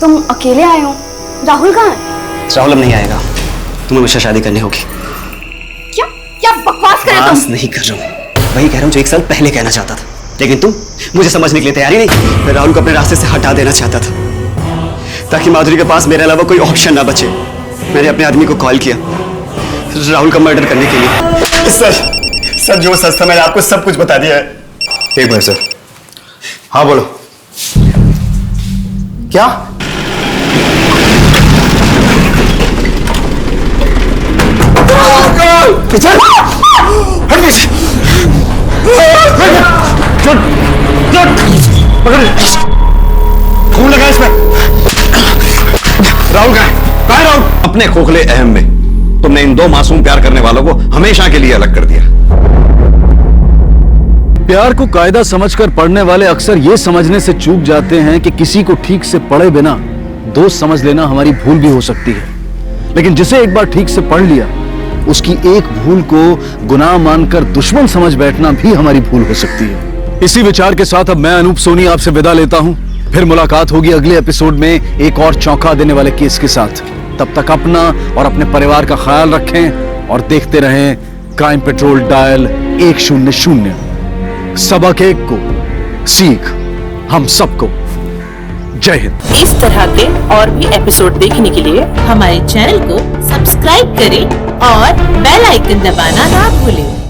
S17: तुम अकेले आए हो? राहुल कहाँ है?
S7: राहुल अब नहीं आएगा। तुम्हें मुझसे शादी करनी होगी।
S17: क्या क्या बकवास कर रहे हो तुम?
S7: नहीं कर रहा हूँ, वही कह रहा हूँ जो 1 साल पहले कहना चाहता था, लेकिन तुम मुझे समझने के लिए तैयार ही नहीं। मैं राहुल को अपने रास्ते से हटा देना चाहता था ताकि माधुरी के पास मेरे अलावा कोई ऑप्शन ना बचे। मैंने अपने आदमी को कॉल किया राहुल का मर्डर करने के लिए। सर जो सच था मैंने आपको सब कुछ बता दिया है।
S12: एक मिनट सर। हाँ बोलो। क्या?
S14: खून लगा इसमें। राहुल कहाँ है राहुल? अपने खोखले अहम में तुमने इन दो मासूम प्यार करने वालों को हमेशा के लिए अलग कर दिया।
S1: प्यार को कायदा समझकर पढ़ने वाले अक्सर ये समझने से चूक जाते हैं कि किसी को ठीक से पढ़े बिना दोस्त समझ लेना हमारी भूल भी हो सकती है, लेकिन जिसे एक बार ठीक से पढ़ लिया उसकी एक भूल को गुनाह मानकर दुश्मन समझ बैठना भी हमारी भूल हो सकती है। इसी विचार के साथ अब मैं अनूप सोनी आपसे विदा लेता हूं। फिर मुलाकात होगी अगले एपिसोड में एक और चौंका देने वाले केस के साथ। तब तक अपना और अपने परिवार का ख्याल रखें और देखते रहें क्राइम पेट्रोल डायल 100। सबक एक को सीख हम सबको। जय हिंद।
S18: इस तरह के और भी एपिसोड देखने के लिए हमारे चैनल को सब्सक्राइब करें और बेल आइकन दबाना ना भूलें।